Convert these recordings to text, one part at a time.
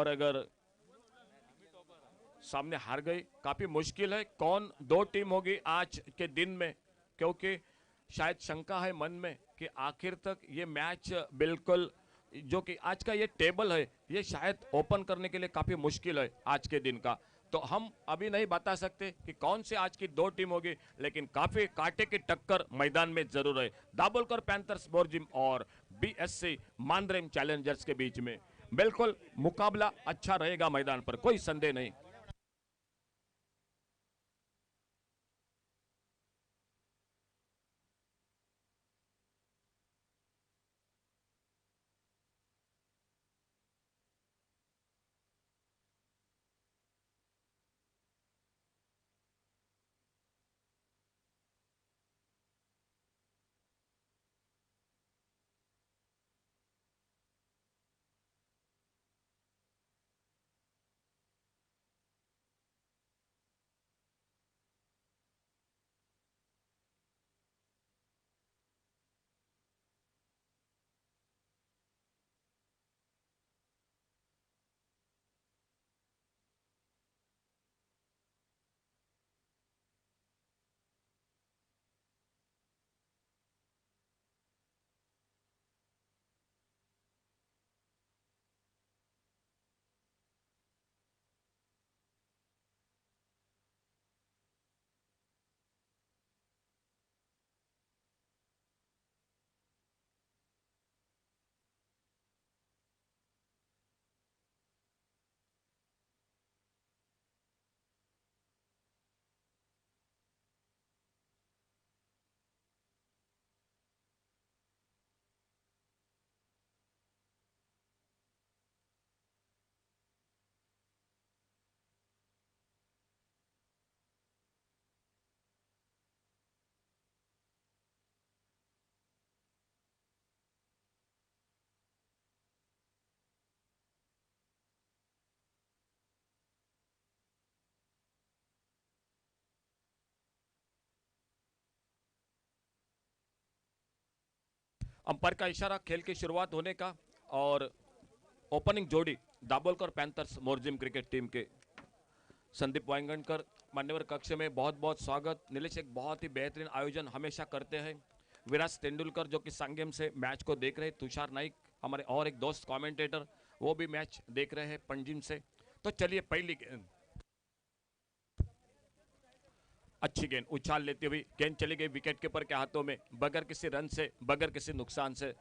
और अगर सामने हार गई, काफी मुश्किल है। कौन दो टीम होगी आज के दिन में, क्योंकि शायद शंका है मन में कि आखिर तक ये मैच बिल्कुल जो कि आज का ये टेबल है ये शायद ओपन करने के लिए काफी मुश्किल है आज के दिन का। तो हम अभी नहीं बता सकते कि कौन से आज की दो टीम होगी, लेकिन काफी कांटे की टक्कर मैदान में जरूर है दाभोलकर पैंथर्स मोरजिम और बीएससी मांद्रेम चैलेंजर्स के बीच में। बिल्कुल मुकाबला अच्छा रहेगा मैदान पर, कोई संदेह नहीं। अंपायर का इशारा खेल की शुरुआत होने का। और ओपनिंग जोड़ी Dabholkar panthers Morjim cricket team के संदीप वांगणकर मान्यवर कक्ष में बहुत बहुत स्वागत। नीलेश एक बहुत ही बेहतरीन आयोजन हमेशा करते हैं। विराज तेंदुलकर जो कि संगम से मैच को देख रहे हैं, तुषार नाइक हमारे और एक दोस्त कमेंटेटर वो भी मैच देख रहे हैं पंजिम से। तो चलिए पहली गेंद, अच्छी गेंद उछाल लेती हुई गेंद चली गई विकेट कीपर के हाथों में, बगैर किसी रन से, बगैर किसी नुकसान से।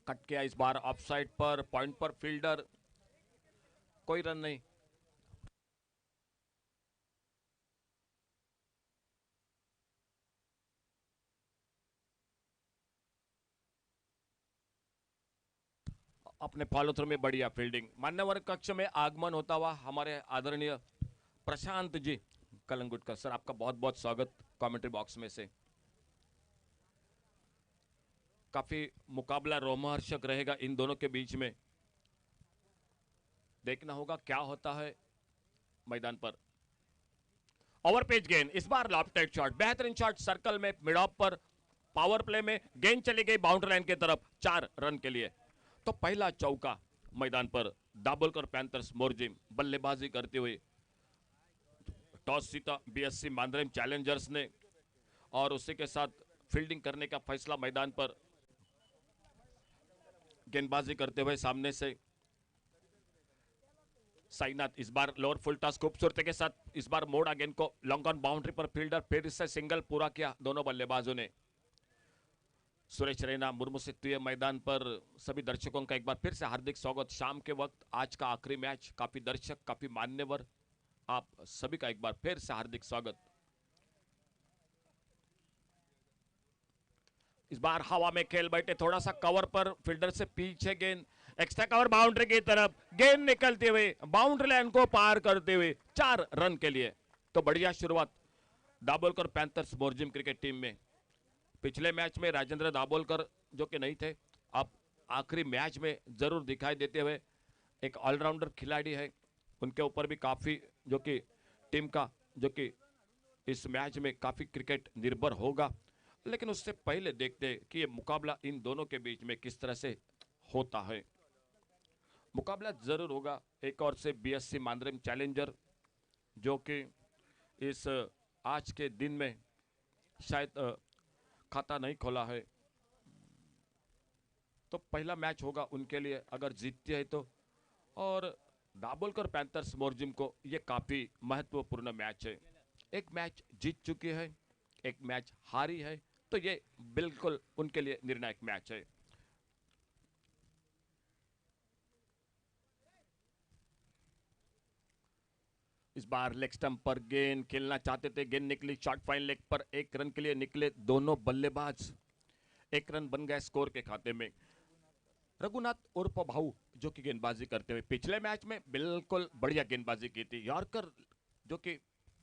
कट किया इस बार ऑफ साइड पर, पॉइंट पर फील्डर, कोई रन नहीं। अपने फॉलो थ्रू में बढ़िया फील्डिंग। मान्यवर कक्ष में आगमन होता हुआ हमारे आदरणीय प्रशांत जी कलंगुटकर सर, आपका बहुत बहुत स्वागत कमेंट्री बॉक्स में से। काफी मुकाबला रोमांचक रहेगा इन दोनों के बीच में, देखना होगा क्या होता है मैदान पर। ओवर पेज गेंद, इस बार लॉफ्टेड शॉट, बेहतरीन शॉट सर्कल में मिड ऑफ पर। पावर प्ले में गेंद चली गई बाउंड्री लाइन की तरफ 4 रन के लिए। तो पहला चौका मैदान पर दाभोलकर पैंथर्स मोरजिम बल्लेबाजी करते हुए। टॉस जीता बीएससी मांद्रेम चैलेंजर्स ने और उसी के साथ फील्डिंग करने का फैसला मैदान पर गेंदबाजी करते हुए सामने से साईनाथ। इस बार लोअर फुल टॉस खूबसूरती के साथ इस बार मोड़ा गेंद को लॉन्ग ऑन बाउंड्री पर, फील्डर फिर इससे सिंगल पूरा किया दोनों बल्लेबाजों ने। सुरेश रैना मुर्मू से मैदान पर सभी दर्शकों का एक बार फिर से हार्दिक स्वागत। शाम के वक्त आज का आखिरी मैच, काफी दर्शक काफी मान्यवर, आप सभी का एक बार फिर से हार्दिक स्वागत। इस बार हवा में खेल बैठे, थोड़ा सा कवर पर, फील्डर से पीछे गेंद, एक्स्ट्रा कवर बाउंड्री की तरफ, गेंद निकलते हुए बाउंड्री लाइन को पार करते हुए 4 रन के लिए। तो बढ़िया शुरुआत Dabholkar panthers Morjim cricket team में। पिछले मैच में राजेंद्र दाभोलकर जो कि नहीं थे, अब आखिरी मैच में जरूर दिखाई देते हुए एक ऑलराउंडर खिलाड़ी है, उनके ऊपर भी काफी जो कि टीम का जो कि इस मैच में काफी क्रिकेट निर्भर होगा, लेकिन उससे पहले देखते हैं कि ये मुकाबला इन दोनों के बीच में किस तरह से होता है। मुकाबला जरूर होगा। एक और से बीएससी मांद्रेम चैलेंजर, जो कि इस आज के दिन में शायद खाता नहीं खोला है, तो पहला मैच होगा उनके लिए अगर जीतती है तो। और दाभोलकर पैंथर्स मोरजिम को ये काफी महत्वपूर्ण मैच है। एक मैच जीत चुकी है, एक मैच हारी है, तो ये बिल्कुल उनके लिए निर्णायक मैच है। इस बार लेग स्टंप पर गेंद खेलना चाहते थे, गेंद निकली शॉर्ट फाइन लेग पर, 1 रन के लिए निकले दोनों बल्लेबाज। 1 रन बन गए स्कोर के खाते में। रघुनाथ उर्फ भाऊ जो कि गेंदबाजी करते हुए पिछले मैच में बिल्कुल बढ़िया गेंदबाजी की थी। यॉर्कर जो कि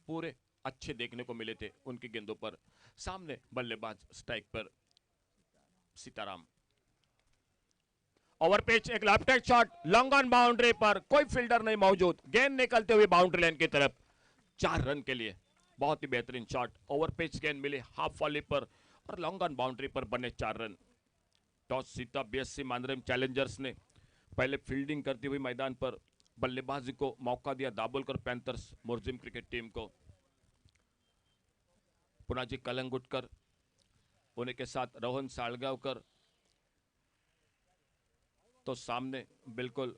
पूरे अच्छे देखने को मिले थे उनकी गेंदों पर। सामने बल्लेबाज स्ट्राइक पर सीताराम। ओवर पिच एक left hand shot, long on boundary पर, कोई फील्डर नहीं मौजूद, गेंद निकलते हुए बाउंड्री लाइन की तरफ। 4 रन के लिए बहुत ही बेहतरीन शॉट। ओवर पिच गेंद मिली हाफ वॉली पर और लॉन्ग ऑन बाउंड्री पर बने 4 रन। टॉस जीता बीएससी मांद्रेम चैलेंजर्स ने। पहले फील्डिंग करती हुई मैदान पर बल्लेबाजी को मौका दिया Dabholkar panthers Morjim cricket team को। पुनाजी कलंगुटकर, उन्हीं के साथ रोहन सालगावकर, तो सामने बिल्कुल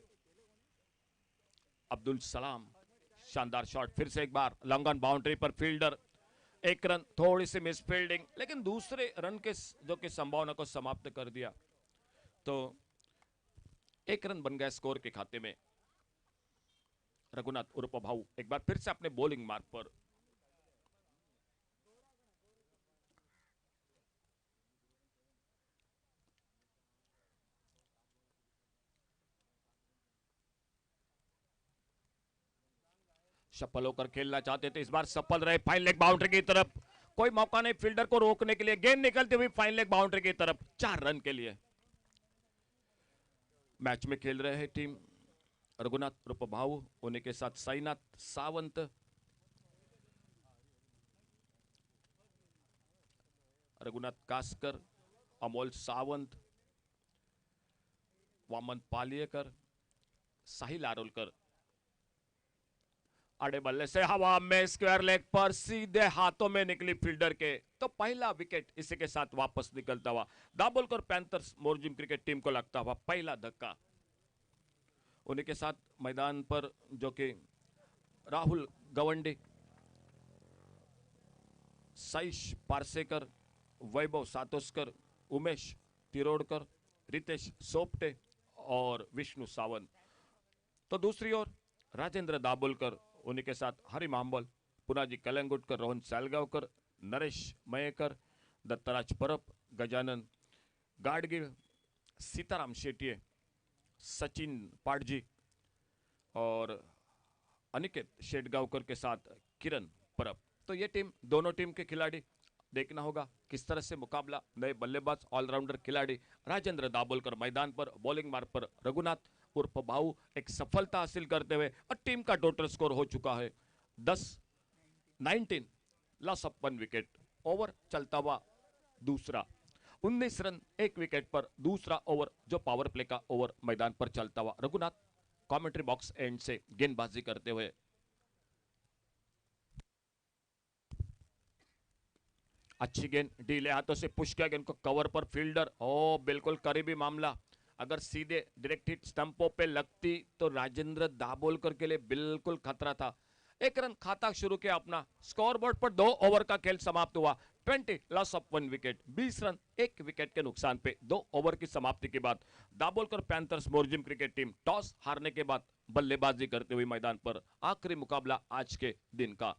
अब्दुल सलाम। शानदार शॉट, फिर से एक बार लॉन्ग ऑन बाउंड्री पर फील्डर। 1 रन, थोड़ी सी मिस फील्डिंग, लेकिन दूसरे रन के जो कि संभावना को समाप्त कर दिया। तो 1 रन बन गया स्कोर के खाते में। रघुनाथ उर्फ भाऊ एक बार फिर से अपने बॉलिंग मार्ग पर। सफल होकर खेलना चाहते थे, इस बार सफल रहे फाइन लेग बाउंड्री की तरफ। कोई मौका नहीं फील्डर को रोकने के लिए, गेंद निकलती हुई फाइन लेग बाउंड्री की तरफ। 4 रन के लिए मैच में खेल रहे हैं टीम रघुनाथ उर्फ भाऊ, उन्हीं के साथ साईनाथ सावंत, रघुनाथ कास्कर, अमोल सावंत, वामन पालियकर, साहिल आरोलकर। आड़े बल्ले से हवा में स्क्वायर लेग पर सीधे हाथों में निकली फील्डर के, तो पहला विकेट इसी के साथ वापस निकलता हुआ Dabholkar panthers Morjim cricket team को लगता हुआ पहला धक्का। उन्हीं के साथ मैदान पर जो कि राहुल गवंडी, साइश पारसेकर, वैभव सातोस्कर, उमेश तिरोड़कर, रितेश सोपटे और विष्णु सावंत। तो दूसरी ओर राजेंद्र दाभोलकर, उन्हीं के साथ हरि मांबल, पुनाजी कलंगुटकर, रोहन सालगावकर, नरेश मयेकर, दत्तराज परब, गजानन गाडगिल, सीताराम शेट्ये, सचिन पाटजी और अनिकेत शेटगांवकर के साथ किरण परब। तो ये टीम, दोनों टीम के खिलाड़ी, देखना होगा किस तरह से मुकाबला। नए बल्लेबाज ऑलराउंडर खिलाड़ी राजेंद्र दाभोलकर मैदान पर, बॉलिंग मार्ग पर रघुनाथ उर्फ भाऊ एक सफलता हासिल करते हुए, और टीम का टोटल स्कोर हो चुका है 10-19, लॉस ऑफ 1 विकेट। ओवर चलता हुआ दूसरा, 19 रन 1 विकेट पर दूसरा ओवर जो पावर प्ले का ओवर मैदान पर चलता हुआ। रघुनाथ कमेंट्री बॉक्स एंड से गेंदबाजी करते हुए। अच्छी गेंद ढीले हाथों से पुश किया, गेंद को कवर पर फील्डर, ओ बिल्कुल करीबी मामला। अगर सीधे डायरेक्ट हिट स्टंपों पे लगती तो राजेंद्र दाभोलकर के लिए बिल्कुल खतरा था। 1 रन खाता शुरू किया अपना। स्कोरबोर्ड पर 2 ओवर का खेल समाप्त हुआ, 20 loss of 1 wicket, 20 run 1 wicket के नुकसान पे 2 ओवर की समाप्ति के बाद Dabholkar panthers Morjim cricket team toss हारने के बाद बल्लेबाजी करते हुए मैदान पर। आखिरी मुकाबला आज के दिन का।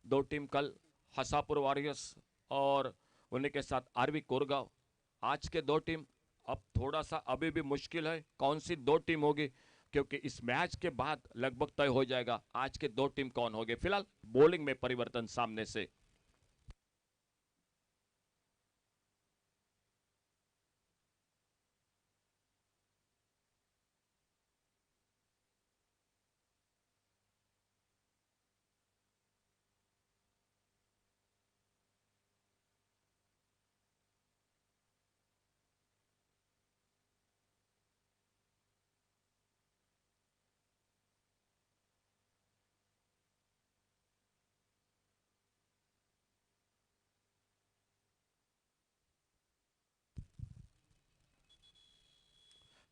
दो टीम कल हसापुर वॉरियर्स और उन्हीं के साथ आरवी कोरगांव। आज के दो टीम अब थोड़ा सा अभी भी मुश्किल है कौन सी दो टीम होगी, क्योंकि इस मैच के बाद लगभग तय हो जाएगा आज के दो टीम कौन होंगे। फिलहाल बॉलिंग में परिवर्तन सामने से।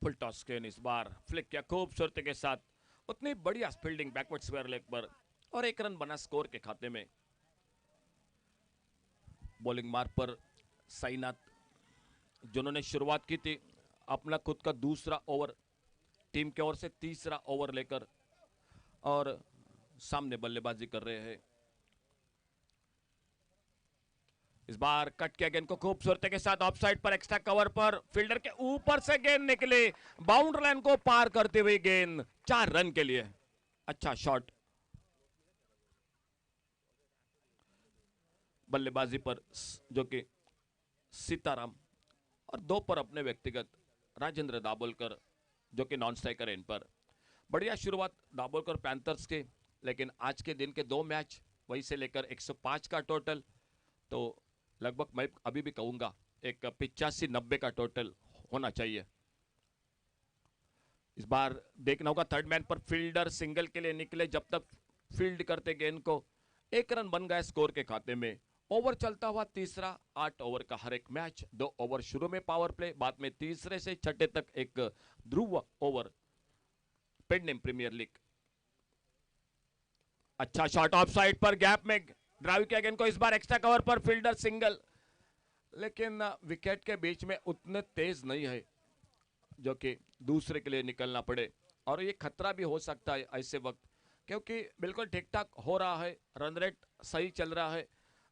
फुल टॉस गेंद इस बार फ्लिक किया खूबसूरती के साथ, उतनी बढ़िया फील्डिंग बैकवर्ड स्क्वायर लेग पर और 1 रन बना स्कोर के खाते में। बॉलिंग मार्ग पर साईनाथ जिन्होंने शुरुआत की थी अपना खुद का दूसरा ओवर टीम की ओर से तीसरा ओवर लेकर और सामने बल्लेबाजी कर रहे हैं। इस बार कट किया गेंद को खूबसूरती के साथ ऑफसाइड पर एक्स्ट्रा कवर पर फील्डर के ऊपर से गेंद निकले, बाउंड्री लाइन को पार करते हुए गेंद 4 रन के लिए। अच्छा शॉट। बल्लेबाजी पर जो कि सीताराम और 2 पर अपने व्यक्तिगत राजेंद्र दाभोलकर जो कि नॉन स्ट्राइकर एंड पर। बढ़िया शुरुआत दाभोलकर पैंथर्स के, लेकिन आज के दिन के 2 मैच वहीं से लेकर 105 का टोटल, तो लगभग मैं अभी भी कहूंगा एक 85-90 का टोटल होना चाहिए। इस बार देखना होगा थर्ड मैन पर फील्डर सिंगल के लिए निकले, जब तक फील्ड करते गेंद को 1 रन बन गया स्कोर के खाते में। ओवर चलता हुआ तीसरा, 8 ओवर का हर एक मैच, 2 ओवर शुरू में पावर प्ले, बाद में तीसरे से छठे तक एक ध्रुव ओवर। पेडनेम प्रीमियर लीग। अच्छा शॉट ऑफ साइड पर गैप में ड्राइव किया गेंद को, इस बार एक्स्ट्रा कवर पर फील्डर सिंगल, लेकिन विकेट के बीच में उतने तेज नहीं है जो कि दूसरे के लिए निकलना पड़े, और ये खतरा भी हो सकता है ऐसे वक्त, क्योंकि बिल्कुल ठीक ठाक हो रहा है, रन रेट सही चल रहा है,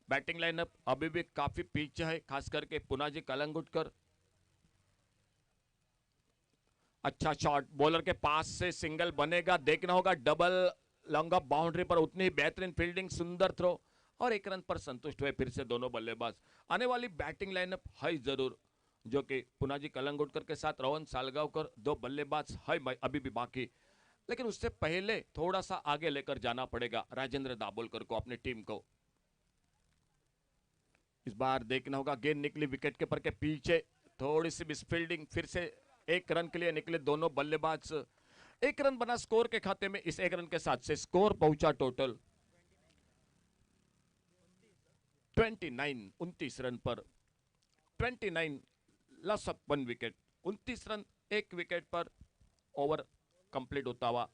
बैटिंग लाइनअप अभी भी काफी पीछे है, खास करके पुनाजी कलंगुटकर। अच्छा शॉट, बॉलर के पास से सिंगल बनेगा, देखना होगा डबल लॉन्ग ऑफ बाउंड्री पर, उतनी बेहतरीन फील्डिंग, सुंदर थ्रो और 1 रन पर संतुष्ट हुए फिर से दोनों बल्लेबाज। आने वाली बैटिंग लाइनअप है जरूर, जो कि पुनाजी कलंगुटकर के साथ रोहन सालगावकर 2 बल्लेबाज है अभी भी बाकी, लेकिन उससे पहले थोड़ा सा आगे लेकर जाना पड़ेगा राजेंद्र दाभोलकर को अपनी टीम को। इस बार देखना होगा गेंद निकली विकेट कीपर के पीछे, थोड़ी सी मिसफील्डिंग, फिर से 1 रन के लिए निकले दोनों बल्लेबाज। 1 रन बना स्कोर के खाते में। इस 1 रन के साथ से स्कोर पहुंचा टोटल 29, 29 रन पर 29 loss of 1 wicket, 29 run 1 wicket पर ओवर कंप्लीट होता हुआ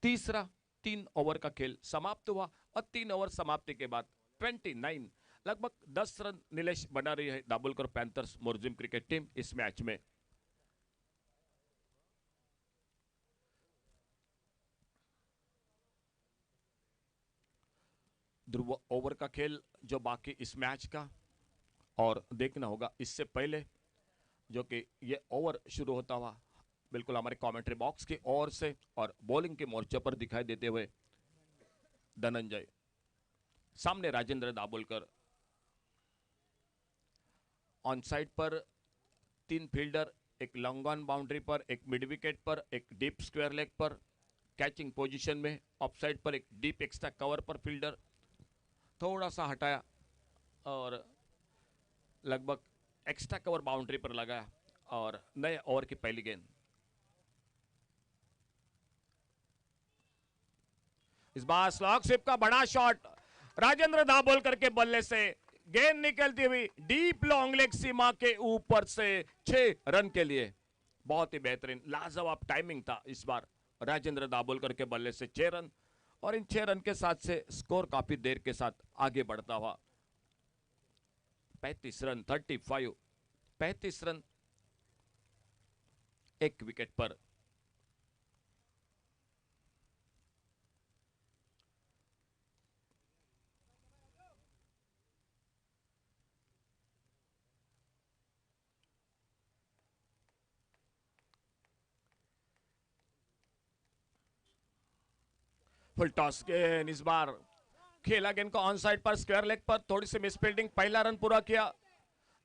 तीसरा 3 ओवर का खेल समाप्त हुआ, और 3 ओवर समाप्ति के बाद 29 लगभग 10 रन नीलेश बना रही है Dabholkar panthers Morjim cricket team इस मैच में। ध्रुव ओवर का खेल जो बाकी इस मैच का, और देखना होगा इससे पहले जो कि ये ओवर शुरू होता हुआ बिल्कुल हमारे कमेंट्री बॉक्स की ओर से और बॉलिंग के मोर्चे पर दिखाई देते हुए धनंजय, सामने राजेंद्र दाभोलकर, ऑन साइड पर 3 फील्डर, एक लॉन्ग ऑन बाउंड्री पर, एक मिड विकेट पर, एक डीप स्क्वायर लेग पर कैचिंग पोजीशन में, ऑफ साइड पर एक डीप एक्स्ट्रा कवर पर फील्डर थोड़ा सा हटाया और लगभग एक्स्ट्रा कवर बाउंड्री पर लगाया, और नए ओवर की पहली गेंद। इस बार स्लॉग स्विप का बड़ा शॉट राजेंद्र दाभोलकर के बल्ले से, गेंद निकलती हुई डीप लॉन्ग लेग सीमा के ऊपर से 6 रन के लिए। बहुत ही बेहतरीन लाजवाब टाइमिंग था इस बार राजेंद्र दाभोलकर के बल्ले से 6 रन, और इन 6 रन के साथ से स्कोर काफी देर के साथ आगे बढ़ता हुआ 35 रन 35, 35 रन 1 विकेट पर। फुल टॉस गेंद, इस बार खेला गेंद को ऑन साइड पर स्क्वायर लेग पर, थोड़ी सी मिसफील्डिंग, पहला रन पूरा किया,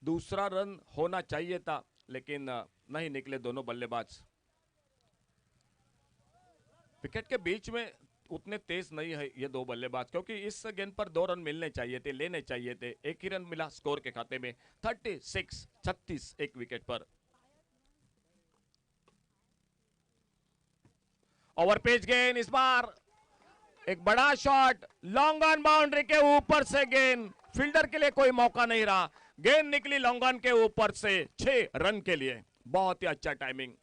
दूसरा रन होना चाहिए था लेकिन नहीं निकले दोनों बल्लेबाज। विकेट के बीच में उतने तेज नहीं है ये 2 बल्लेबाज, क्योंकि इस गेंद पर 2 रन मिलने चाहिए थे, लेने चाहिए थे, 1 ही रन मिला स्कोर के खाते में 36 1 विकेट पर। ओवर पेज गेंद, इस बार एक बड़ा शॉट लॉन्ग ऑन बाउंड्री के ऊपर से, गेंद फील्डर के लिए कोई मौका नहीं रहा, गेंद निकली लॉन्ग ऑन के ऊपर से 6 रन के लिए। बहुत ही अच्छा टाइमिंग,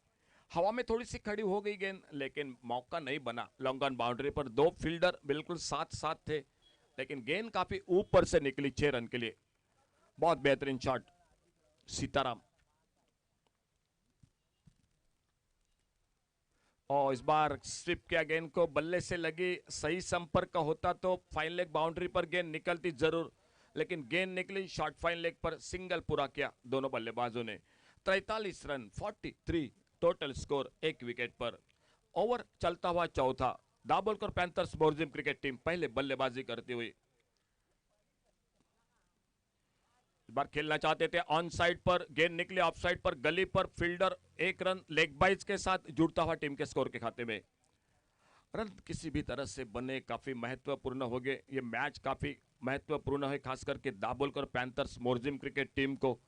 हवा में थोड़ी सी खड़ी हो गई गेंद, लेकिन मौका नहीं बना। लॉन्ग ऑन बाउंड्री पर दो फील्डर बिल्कुल साथ साथ थे, लेकिन गेंद काफी ऊपर से निकली 6 रन के लिए। बहुत बेहतरीन शॉट सीताराम। और इस बार स्विप किया गेंद को, बल्ले से लगी, सही संपर्क होता तो फाइन लेग बाउंड्री पर गेंद निकलती जरूर, लेकिन गेंद निकली शॉर्ट फाइन लेग पर। सिंगल पूरा किया दोनों बल्लेबाजों ने। 43 रन 43 टोटल स्कोर, एक विकेट पर। ओवर चलता हुआ चौथा। दाभोलकर पैंथर्स बोर्जिम क्रिकेट टीम पहले बल्लेबाजी करती हुई। इस बार खेलना चाहते थे ऑन साइड पर, गेंद निकले ऑफ साइड पर, गली पर, फील्डर 1 रन लेग बाइज के साथ जुड़ता हुआ टीम के स्कोर के खाते में। रन किसी भी तरह से बने काफी महत्वपूर्ण हो गए। ये मैच काफी महत्वपूर्ण है, खास करके दाभोलकर पैंथर्स बोर्जिम क्रिकेट टीम को।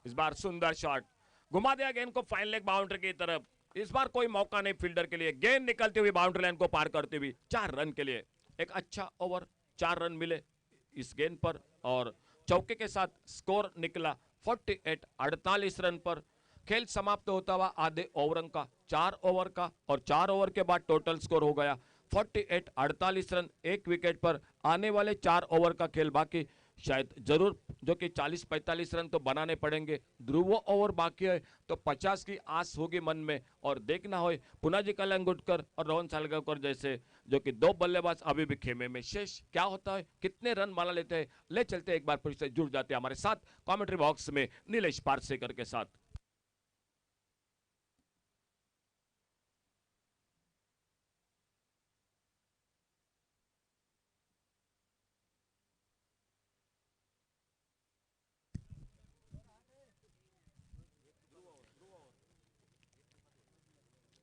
इस बार सुंदर शॉट, घुमा दिया गेंद को फाइन लेग बाउंड्री की तरफ। इस बार कोई मौका नहीं फील्डर के लिए, गेंद निकलती हुई बाउंड्री लाइन को पार करती हुई 4 रन के लिए। एक अच्छा ओवर, 4 रन मिले इस गेंद पर और चौके के साथ स्कोर निकला 48 48 रन पर। खेल समाप्त होता हुआ आधे ओवर का, 4 ओवर का, और 4 ओवर के बाद टोटल स्कोर हो गया 48 48 रन, एक विकेट पर। आने वाले 4 ओवर का खेल बाकी, शायद जरूर जो कि 40-45 रन तो बनाने पड़ेंगे। ध्रुव ओवर बाकी है तो 50 की आस होगी मन में, और देखना हो पुनाजी कलंगुटकर और रोहन सालगांवकर जैसे जो कि दो बल्लेबाज अभी भी खेमे में शेष, क्या होता है, कितने रन माना लेते हैं। ले चलते एक बार फिर से जुड़ जाते हैं हमारे साथ कमेंट्री बॉक्स में नीलेश पारसेकर के साथ।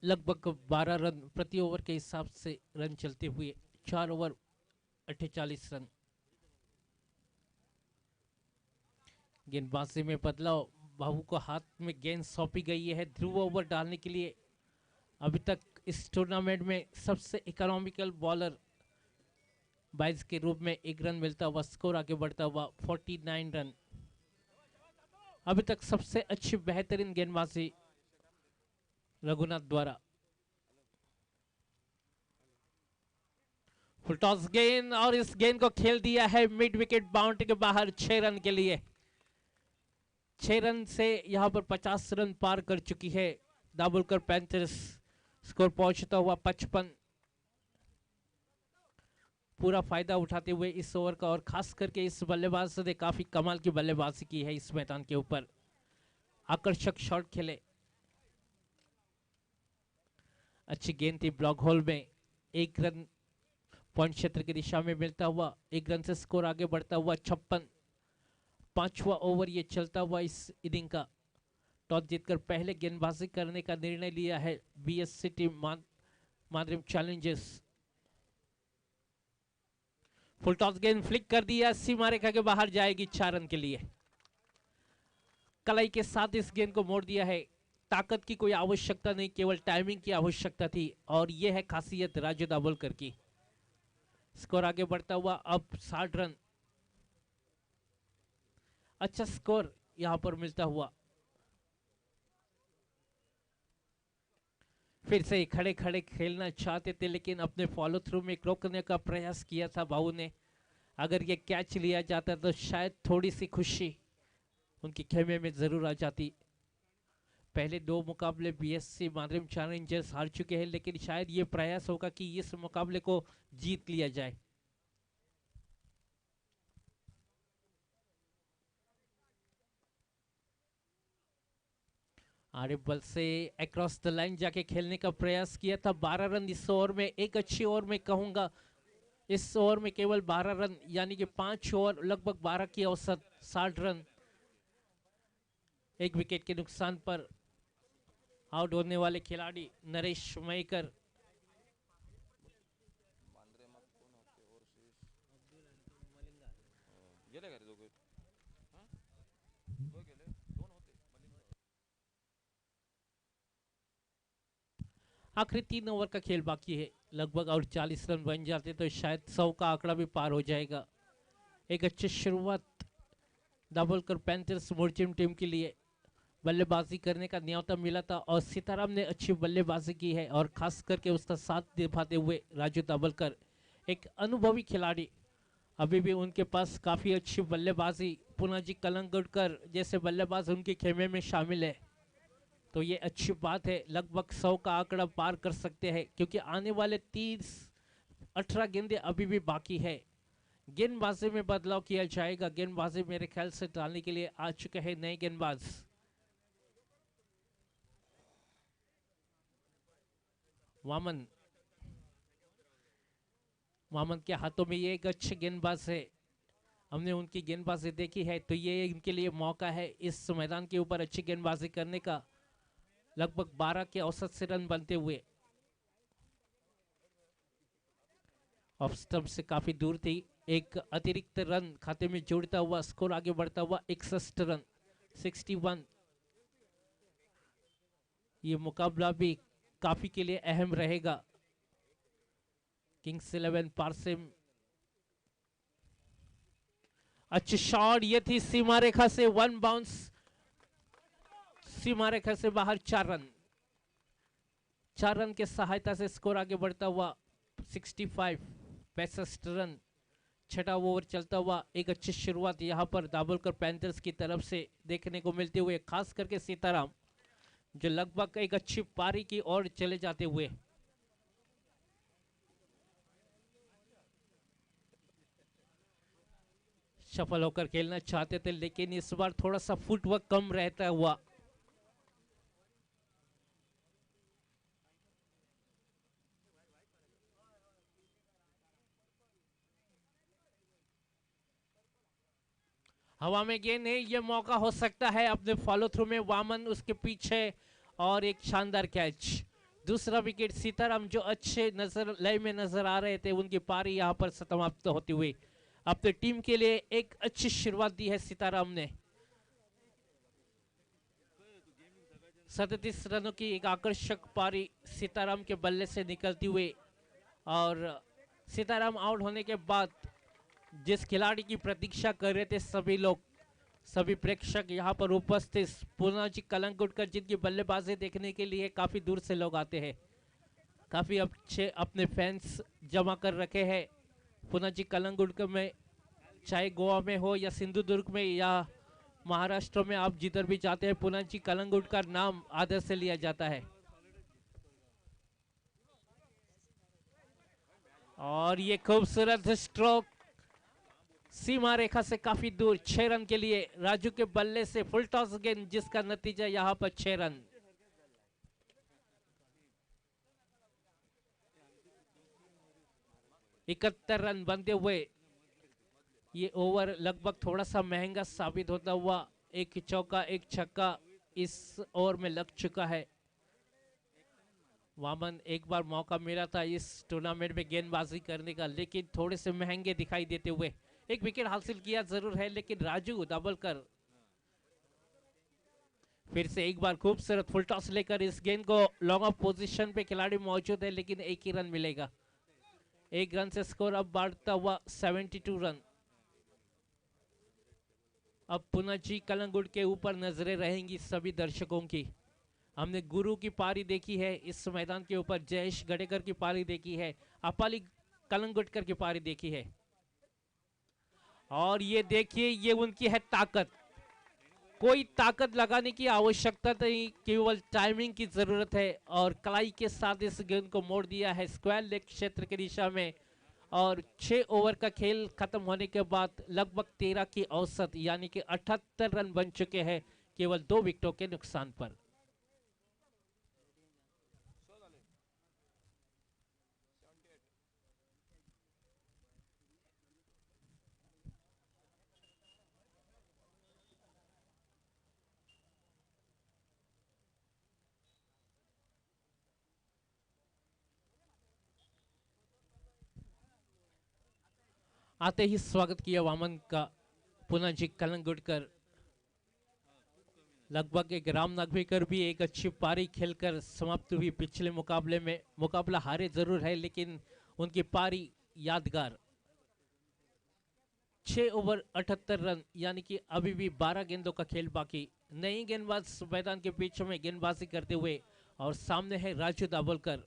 लगभग 12 रन प्रति ओवर के हिसाब से रन चलते हुए 4 ओवर 48 रन। गेंदबाजी में बदलाव, बाबू को हाथ में गेंद सौंपी गई है ध्रुव ओवर डालने के लिए। अभी तक इस टूर्नामेंट में सबसे इकोनॉमिकल बॉलर 22 के रूप में 1 रन मिलता हुआ, स्कोर आगे बढ़ता हुआ 49 रन। अभी तक सबसे अच्छी बेहतरीन गेंदबाजी रघुनाथ द्वारा। फुल टॉस गेंद, और इस गेंद को खेल दिया है मिड विकेट बाउंड्री के बाहर 6 रन के लिए। 6 रन से यहां पर 50 रन पार कर चुकी है दाभोलकर पैंथर्स। स्कोर पहुंचता हुआ 55। पूरा फायदा उठाते हुए इस ओवर का, और खास करके इस बल्लेबाज ने काफी कमाल की बल्लेबाजी की है इस मैदान के ऊपर। आकर्षक शॉट खेले, अच्छी गेंद थी ब्लॉक होल में। 1 रन पॉइंट क्षेत्र की दिशा में मिलता हुआ, 1 रन से स्कोर आगे बढ़ता हुआ 56। 5वां ओवर ये चलता हुआ इस इनिंग का। टॉस जीतकर पहले गेंदबाजी करने का निर्णय लिया है बीएससी टीम मादरिम चैलेंजर्स। फुल टॉस गेंद फ्लिक कर दिया, सीमा रेखा के बाहर जाएगी 4 रन के लिए। कलाई के साथ इस गेंद को मोड़ दिया है। ताकत की कोई आवश्यकता नहीं, केवल टाइमिंग की आवश्यकता थी, और यह है खासियत राजू दाभोलकर की। स्कोर आगे बढ़ता हुआ अब 60 रन। अच्छा स्कोर यहां पर मिलता हुआ। फिर से खड़े खड़े खेलना चाहते थे, लेकिन अपने फॉलो थ्रू में रोकने का प्रयास किया था भाऊ ने। अगर ये कैच लिया जाता तो शायद थोड़ी सी खुशी उनके खेमे में जरूर आ जाती। पहले 2 मुकाबले बीएससी मादरिम चैलेंजर्स हार चुके हैं, लेकिन शायद ये प्रयास होगा कि इस मुकाबले को जीत लिया जाए। आरे बल से अक्रॉस द लाइन जाके खेलने का प्रयास किया था। 12 रन इस ओवर में, एक अच्छी ओवर में कहूंगा। इस ओवर में केवल 12 रन, यानी कि 5 ओवर लगभग 12 की औसत 60 रन। एक विकेट के नुकसान पर आउट होने वाले खिलाड़ी नरेश मयकर। आखिरी 3 ओवर का खेल बाकी है लगभग, और 40 रन बन जाते तो शायद 100 का आंकड़ा भी पार हो जाएगा। एक अच्छी शुरुआत दाभोलकर पैंथर्स मोर्चिम टीम के लिए बल्लेबाजी करने का न्योता मिला था और सीताराम ने अच्छी बल्लेबाजी की है और खास करके उसका साथ निभाते हुए राजू दाभोलकर एक अनुभवी खिलाड़ी, अभी भी उनके पास काफ़ी अच्छी बल्लेबाजी, पुनाजी कलंगुटकर जैसे बल्लेबाज उनके खेमे में शामिल है, तो ये अच्छी बात है। लगभग 100 का आंकड़ा पार कर सकते हैं क्योंकि आने वाले 18 गेंदें अभी भी बाकी है। गेंदबाजी में बदलाव किया जाएगा, गेंदबाजी मेरे ख्याल से डालने के लिए आ चुके हैं नए गेंदबाज। वामन के हाथों में ये एक अच्छे गेंदबाज है, हमने उनकी गेंदबाजी देखी है, तो ये इनके लिए मौका है इस मैदान के ऊपर अच्छी गेंदबाजी करने का। लगभग 12 के औसत से रन बनते हुए ऑफ स्टंप से काफी दूर थी, एक अतिरिक्त रन खाते में जोड़ता हुआ स्कोर आगे बढ़ता हुआ 61 रन 61। ये मुकाबला भी काफी के लिए अहम रहेगा। किंग्स 11 पारसिम, अच्छी शॉट, ये थी सीमा रेखा से वन बाउंस, सीमा रेखा से बाहर 4 रन के सहायता से स्कोर आगे बढ़ता हुआ 65 65 रन। छठा ओवर चलता हुआ एक अच्छी शुरुआत यहां पर दाभोलकर पैंथर्स की तरफ से देखने को मिलते हुए, खास करके सीताराम जो लगभग एक अच्छी पारी की ओर चले जाते हुए। सफल होकर खेलना चाहते थे लेकिन इस बार थोड़ा सा फुटवर्क कम रहता हुआ। हवा में गेंद है, ये मौका हो सकता है अपने फॉलो थ्रू में, वामन उसके पीछे और एक शानदार कैच। दूसरा विकेट सीताराम जो अच्छे नजर लय में नजर आ रहे थे, उनकी पारी यहां पर समाप्त होती हुई। अपनी टीम के लिए एक अच्छी शुरुआत दी है सीताराम ने। 37 रनों की एक आकर्षक पारी सीताराम के बल्ले से निकलती हुई, और सीताराम आउट होने के बाद जिस खिलाड़ी की प्रतीक्षा कर रहे थे सभी लोग, सभी प्रेक्षक यहाँ पर उपस्थित, पूनाजी कलंगुटकर जिनकी बल्लेबाजी देखने के लिए काफ़ी दूर से लोग आते हैं, काफ़ी अच्छे अपने फैंस जमा कर रखे हैं पूनाजी कलंगुटकर में, चाहे गोवा में हो या सिंधुदुर्ग में या महाराष्ट्र में, आप जिधर भी जाते हैं पूनाजी कलंगुटकर नाम आदर से लिया जाता है। और ये खूबसूरत स्ट्रोक सीमा रेखा से काफी दूर, 6 रन के लिए राजू के बल्ले से फुल टॉस गेंद, जिसका नतीजा यहां पर 6 रन। इकहत्तर रन बनते हुए ये ओवर लगभग थोड़ा सा महंगा साबित होता हुआ, एक चौका एक छक्का इस ओवर में लग चुका है। वामन एक बार मौका मिला था इस टूर्नामेंट में गेंदबाजी करने का, लेकिन थोड़े से महंगे दिखाई देते हुए एक विकेट हासिल किया जरूर है, लेकिन राजू दाभोलकर फिर से एक बार खूबसूरत फुल टॉस लेकर इस गेंद को, लॉन्ग ऑफ पोजीशन पे खिलाड़ी मौजूद है लेकिन एक ही रन मिलेगा। 1 रन से स्कोर अब बढ़ता हुआ 72 रन। अब पुनाजी कलंगुट के ऊपर नजरें रहेंगी सभी दर्शकों की। हमने गुरु की पारी देखी है इस मैदान के ऊपर, जयेश गडेकर की पारी देखी है, अपाली कलंगुटकर की पारी देखी है, और ये देखिए ये उनकी है ताकत। कोई ताकत लगाने की आवश्यकता नहीं, केवल टाइमिंग की जरूरत है, और कलाई के साथ इस गेंद को मोड़ दिया है स्क्वायर लेग क्षेत्र की दिशा में। और 6 ओवर का खेल खत्म होने के बाद लगभग 13 की औसत यानी कि 78 रन बन चुके हैं केवल 2 विकेटों के नुकसान पर। आते ही स्वागत किया वामन का पुनाजी कलंगुटकर। लगभग एक राम नागवेकर भी एक अच्छी पारी खेलकर समाप्त हुई पिछले मुकाबले में। मुकाबला हारे जरूर है लेकिन उनकी पारी यादगार। 6 ओवर 78 रन, यानी कि अभी भी 12 गेंदों का खेल बाकी। नई गेंदबाज मैदान के बीच में गेंदबाजी करते हुए, और सामने है राजू दाभोलकर।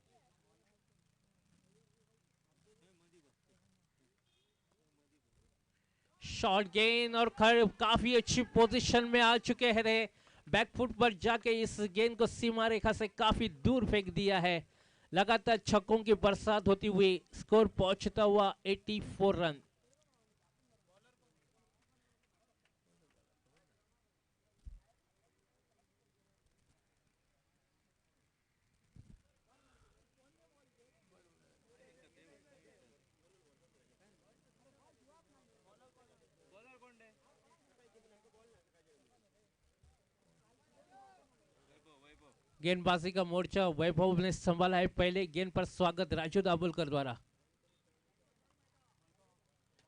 शॉर्ट गेंद, और काफी अच्छी पोजीशन में आ चुके हैं रे। बैकफुट पर जाके इस गेंद को सीमा रेखा से काफी दूर फेंक दिया है। लगातार छक्कों की बरसात होती हुई स्कोर पहुंचता हुआ 84 रन। गेंदबाजी का मोर्चा वैभव ने संभाला है। पहले गेंद पर स्वागत राजू दाभोलकर द्वारा।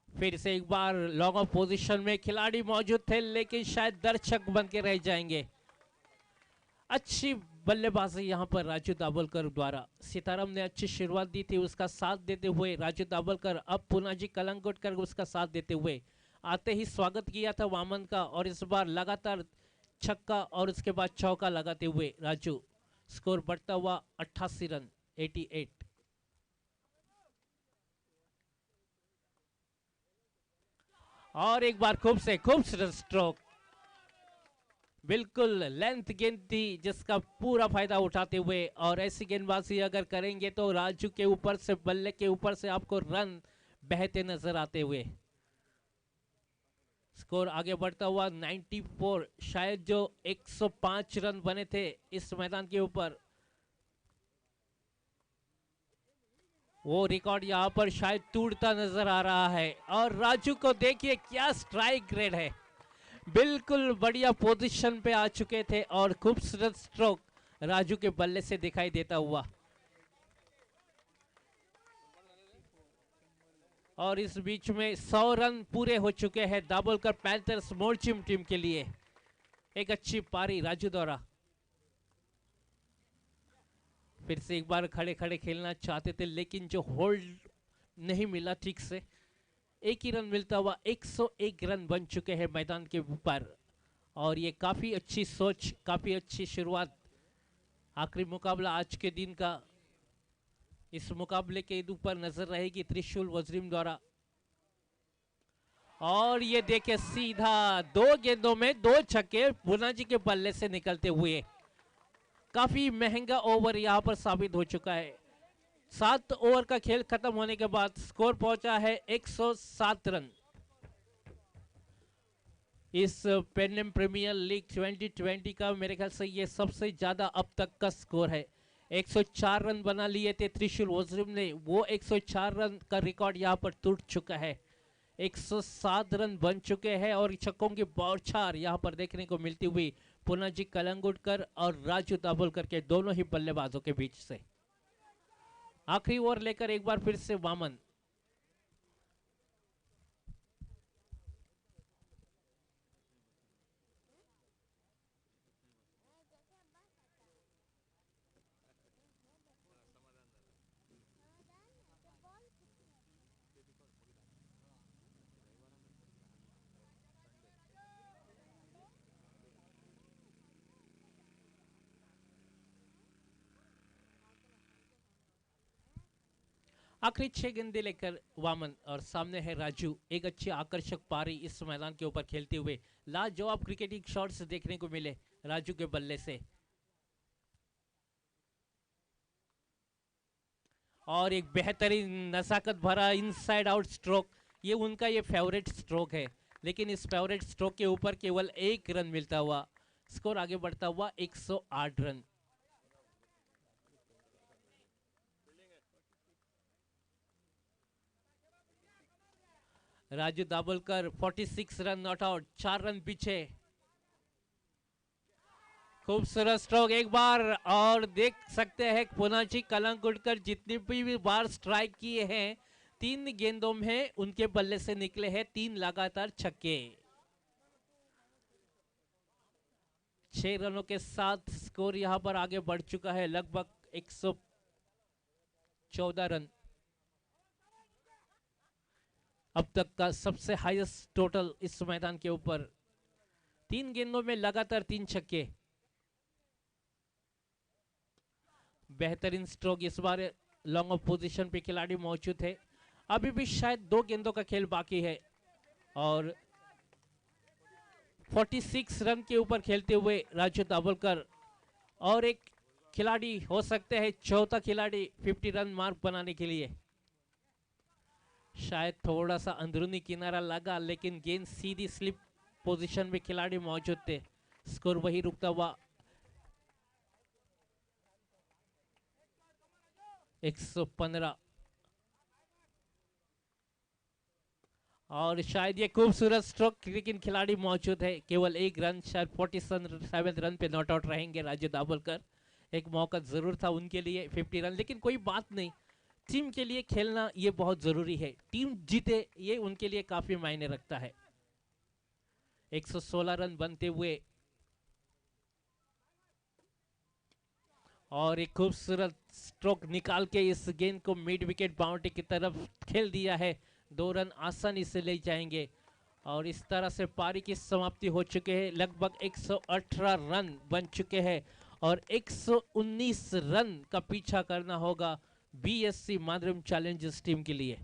फिर से एक बार लॉन्ग ऑफ पोजीशन में खिलाड़ी मौजूद थे, लेकिन शायद दर्शक बन के रह जाएंगे। अच्छी बल्लेबाजी यहां पर राजू दाभोलकर द्वारा। सीताराम ने अच्छी शुरुआत दी थी, उसका साथ देते हुए राजू दाभोलकर, अब पुनाजी कलंगुटकर उसका साथ देते हुए आते ही स्वागत किया था वामन का, और इस बार लगातार छक्का और उसके बाद चौका लगाते हुए राजू। स्कोर बढ़ता हुआ 88 रन, 88। और एक बार खूबसूरत स्ट्रोक, बिल्कुल लेंथ गेंद थी जिसका पूरा फायदा उठाते हुए, और ऐसी गेंदबाजी अगर करेंगे तो राजू के ऊपर से, बल्ले के ऊपर से आपको रन बहते नजर आते हुए। स्कोर आगे बढ़ता हुआ 94। शायद जो 105 रन बने थे इस मैदान के ऊपर, वो रिकॉर्ड यहां पर शायद टूटता नजर आ रहा है। और राजू को देखिए क्या स्ट्राइक रेट है, बिल्कुल बढ़िया पोजीशन पे आ चुके थे, और खूबसूरत स्ट्रोक राजू के बल्ले से दिखाई देता हुआ। और इस बीच में 100 रन पूरे हो चुके हैं दाभोलकर पैंथर्स मोर्चिम टीम के लिए। एक अच्छी पारी राजू द्वारा। फिर से एक बार खड़े खड़े खेलना चाहते थे, लेकिन जो होल्ड नहीं मिला ठीक से, एक ही रन मिलता हुआ 101 रन बन चुके हैं मैदान के ऊपर। और ये काफी अच्छी सोच, काफी अच्छी शुरुआत। आखिरी मुकाबला आज के दिन का, इस मुकाबले के ऊपर नजर रहेगी त्रिशूल वज्रिम द्वारा। और ये देखे सीधा 2 गेंदों में 2 छक्के पुनाजी के बल्ले से निकलते हुए। काफी महंगा ओवर यहां पर साबित हो चुका है। 7 ओवर का खेल खत्म होने के बाद स्कोर पहुंचा है 107 रन। इस पेनम प्रीमियर लीग 2020 का मेरे ख्याल से ये सबसे ज्यादा अब तक का स्कोर है। 104 रन बना लिए थे त्रिशूल वज्रिम ने, वो 104 रन का रिकॉर्ड यहां पर टूट चुका है। 107 रन बन चुके हैं, और छक्कों की बौछार यहां पर देखने को मिलती हुई पुनाजी कलंगुटकर और राजू दाभोलकर के दोनों ही बल्लेबाजों के बीच से। आखिरी ओवर लेकर एक बार फिर से वामन। आखिरी 6 गेंदे लेकर वामन, और सामने है राजू। एक अच्छी आकर्षक पारी इस मैदान के ऊपर खेलते हुए। लाजवाब क्रिकेटिंग शॉट्स देखने को मिले राजू के बल्ले से। और एक बेहतरीन नजाकत भरा इनसाइड आउट स्ट्रोक, ये उनका ये फेवरेट स्ट्रोक है, लेकिन इस फेवरेट स्ट्रोक के ऊपर केवल 1 रन मिलता हुआ। स्कोर आगे बढ़ता हुआ 108 run. Raju Dabholkar 46 run not out, 4 run पीछे। खूबसूरत स्ट्रोक एक बार, और देख सकते हैं पुनाजी कलंगुटकर जितनी भी बार स्ट्राइक किए हैं, 3 गेंदों में उनके बल्ले से निकले हैं 3 लगातार छक्के। 6 रनों के साथ स्कोर यहां पर आगे बढ़ चुका है लगभग 114 रन। अब तक का सबसे हाईएस्ट टोटल इस मैदान के ऊपर। 3 गेंदों में लगातार 3 छक्के। बेहतरीन स्ट्रोक इस बार लॉन्ग ऑफ पोजीशन पे खिलाड़ी मौजूद है। अभी भी शायद 2 गेंदों का खेल बाकी है और 46 रन के ऊपर खेलते हुए राजू दाभोलकर और एक खिलाड़ी हो सकते हैं चौथा खिलाड़ी 50 रन मार्क बनाने के लिए। शायद थोड़ा सा अंदरूनी किनारा लगा लेकिन गेंद सीधी स्लिप पोजीशन में खिलाड़ी मौजूद थे। स्कोर वही रुकता हुआ 115। और शायद ये खूबसूरत स्ट्रोक लेकिन खिलाड़ी मौजूद है। केवल 1 रन, शायद 47 रन पे नॉट आउट रहेंगे राजू दाभोलकर। एक मौका जरूर था उनके लिए 50 रन, लेकिन कोई बात नहीं। टीम के लिए खेलना ये बहुत जरूरी है। टीम जीते ये उनके लिए काफी मायने रखता है। 116 रन बनते हुए और एक खूबसूरत स्ट्रोक निकाल के इस गेंद को मिड विकेट बाउंड्री की तरफ खेल दिया है। 2 रन आसानी से ले जाएंगे और इस तरह से पारी की समाप्ति हो चुके हैं। लगभग 118 रन बन चुके हैं और 119 रन का पीछा करना होगा बीएससी मादरम चैलेंजर्स टीम के लिए।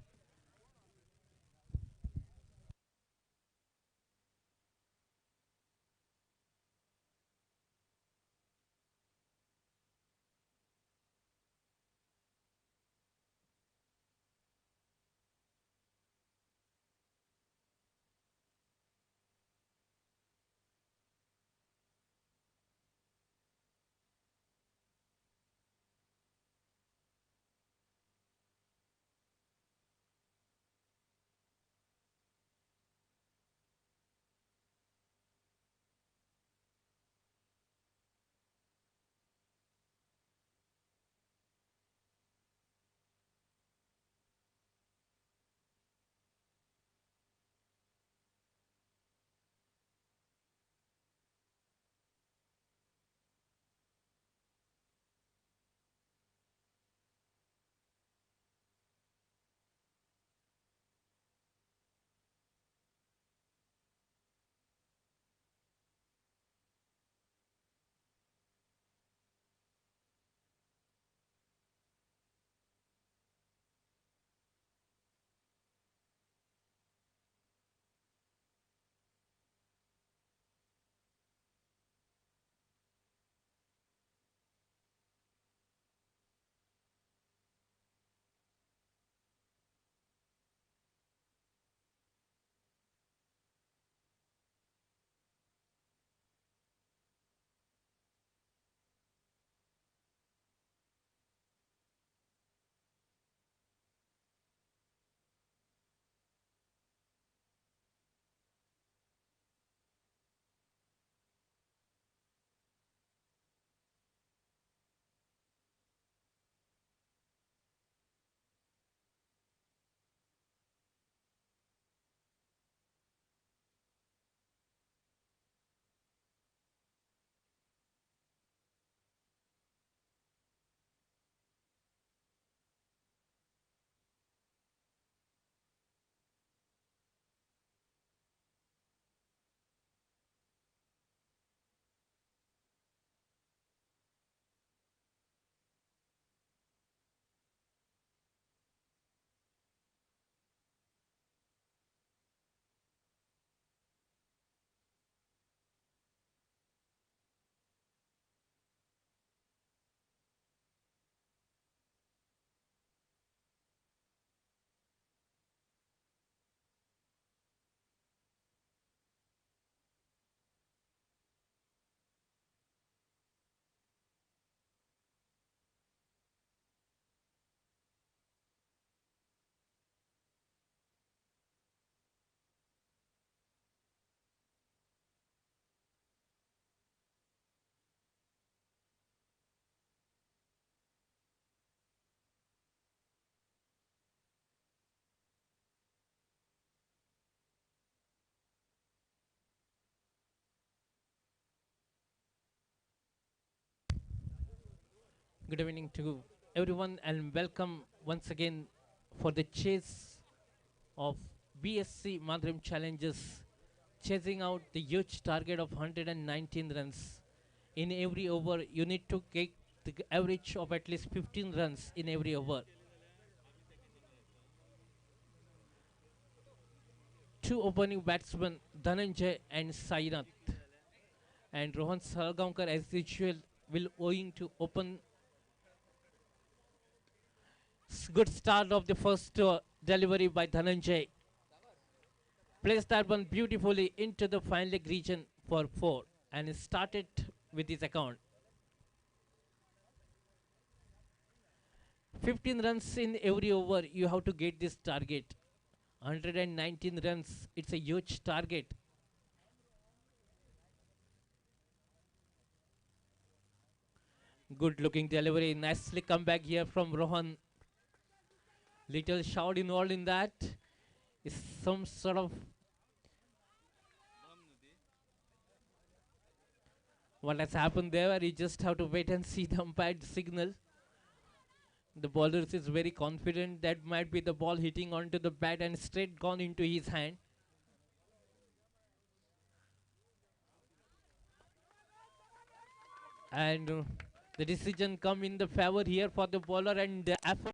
Good evening to everyone and welcome once again for the chase of BSC Madrim Challengers, chasing out the huge target of 119 runs. In every over, you need to get the average of at least 15 runs in every over. Two opening batsmen, Dhananjay and Sainath. And Rohan Salgaonkar, as usual, will going to open. Good start of the first delivery by Dhananjay. Placed that one beautifully into the fine leg region for 4 and started with his account. 15 runs in every over, you have to get this target. 119 runs, it's a huge target. Good looking delivery, nicely come back here from Rohan. Little shout involved in that. Is some sort of what has happened there. You just have to wait and see the umpire's signal. The bowler is very confident that might be the ball hitting onto the bat and straight gone into his hand. And the decision come in the favor here for the bowler, and the effort.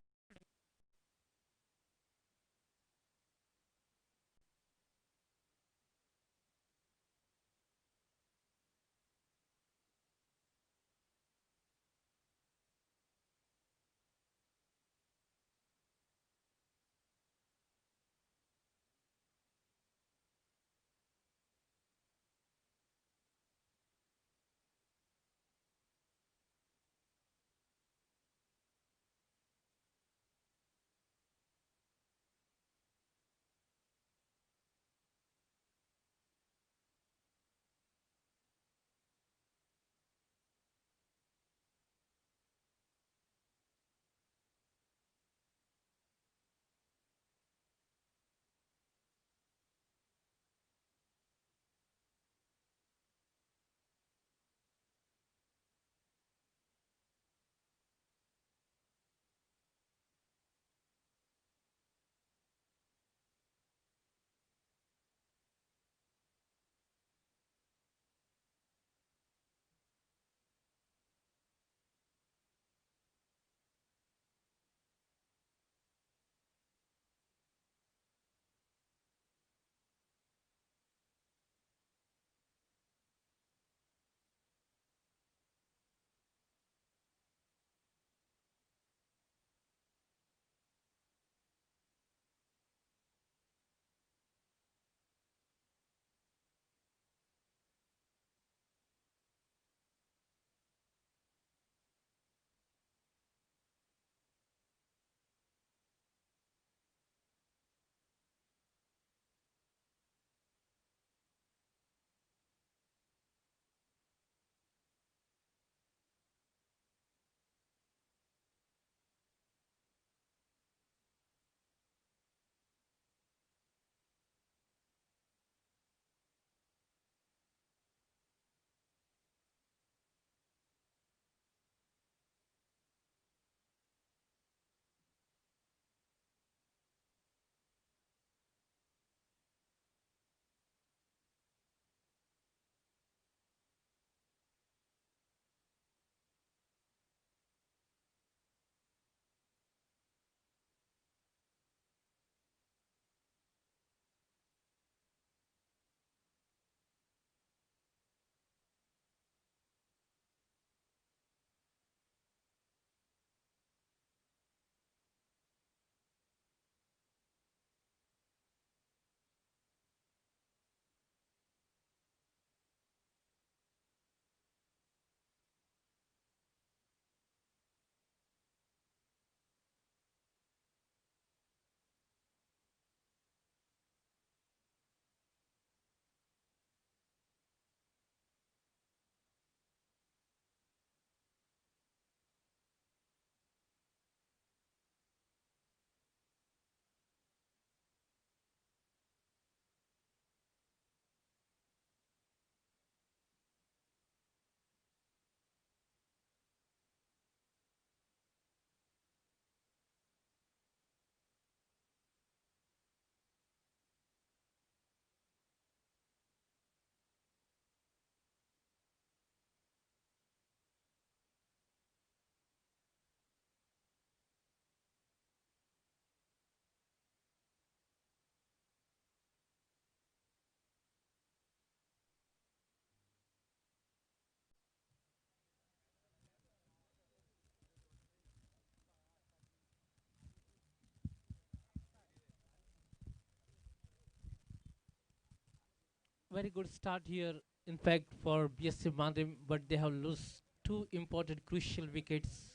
Very good start here, in fact, for BSC Mandrim, but they have lost two important crucial wickets.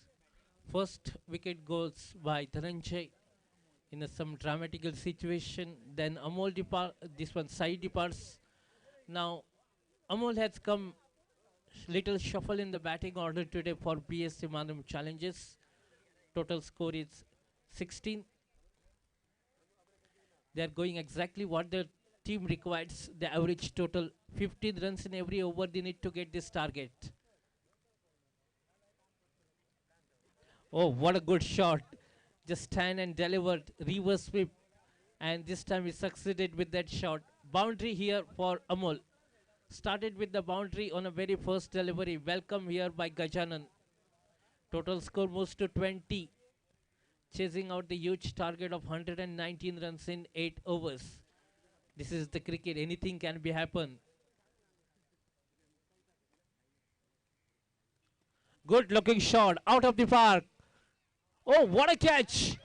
First wicket goes by Dhananjay in some dramatical situation. Then Amol this one side departs. Now Amol has come little shuffle in the batting order today for BSC Mandrim challenges. Total score is 16. They are going exactly what the team requires. The average total 15 runs in every over they need to get this target. Oh, what a good shot. Just stand and delivered. Reverse sweep. And this time he succeeded with that shot. Boundary here for Amol. Started with the boundary on a very first delivery. Welcome here by Gajanan. Total score moves to 20. Chasing out the huge target of 119 runs in 8 overs. This is the cricket. Anything can be happen. Good looking shot out of the park. Oh, what a catch!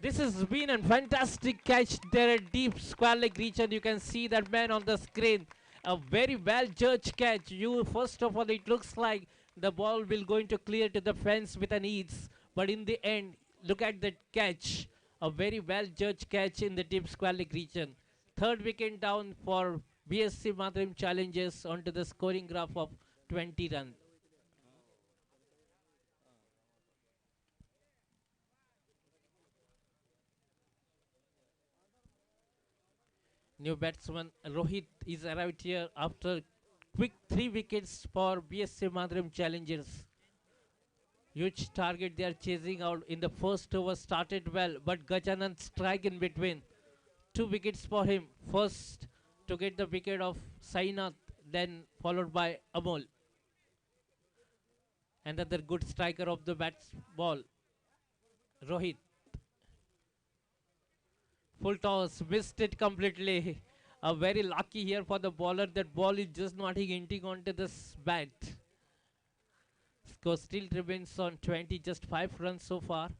This has been a fantastic catch there at deep square leg region. You can see that man on the screen. A very well judged catch. First of all, it looks like the ball will going to clear to the fence with an ease. But in the end, look at that catch. A very well judged catch in the deep square leg region. Third wicket down for BSC Mandrim challenges onto the scoring graph of 20 runs. New batsman Rohit is arrived here after quick 3 wickets for BSC Mandrim challengers. Huge target they are chasing out in the first over, started well, but Gajanan strike in between. 2 wickets for him. First to get the wicket of Sainath, then followed by Amol. Another good striker of the bats ball, Rohit. Full toss, missed it completely. A very lucky here for the bowler. That ball is just not hinting onto this bat. Score still remains on 20, just 5 runs so far.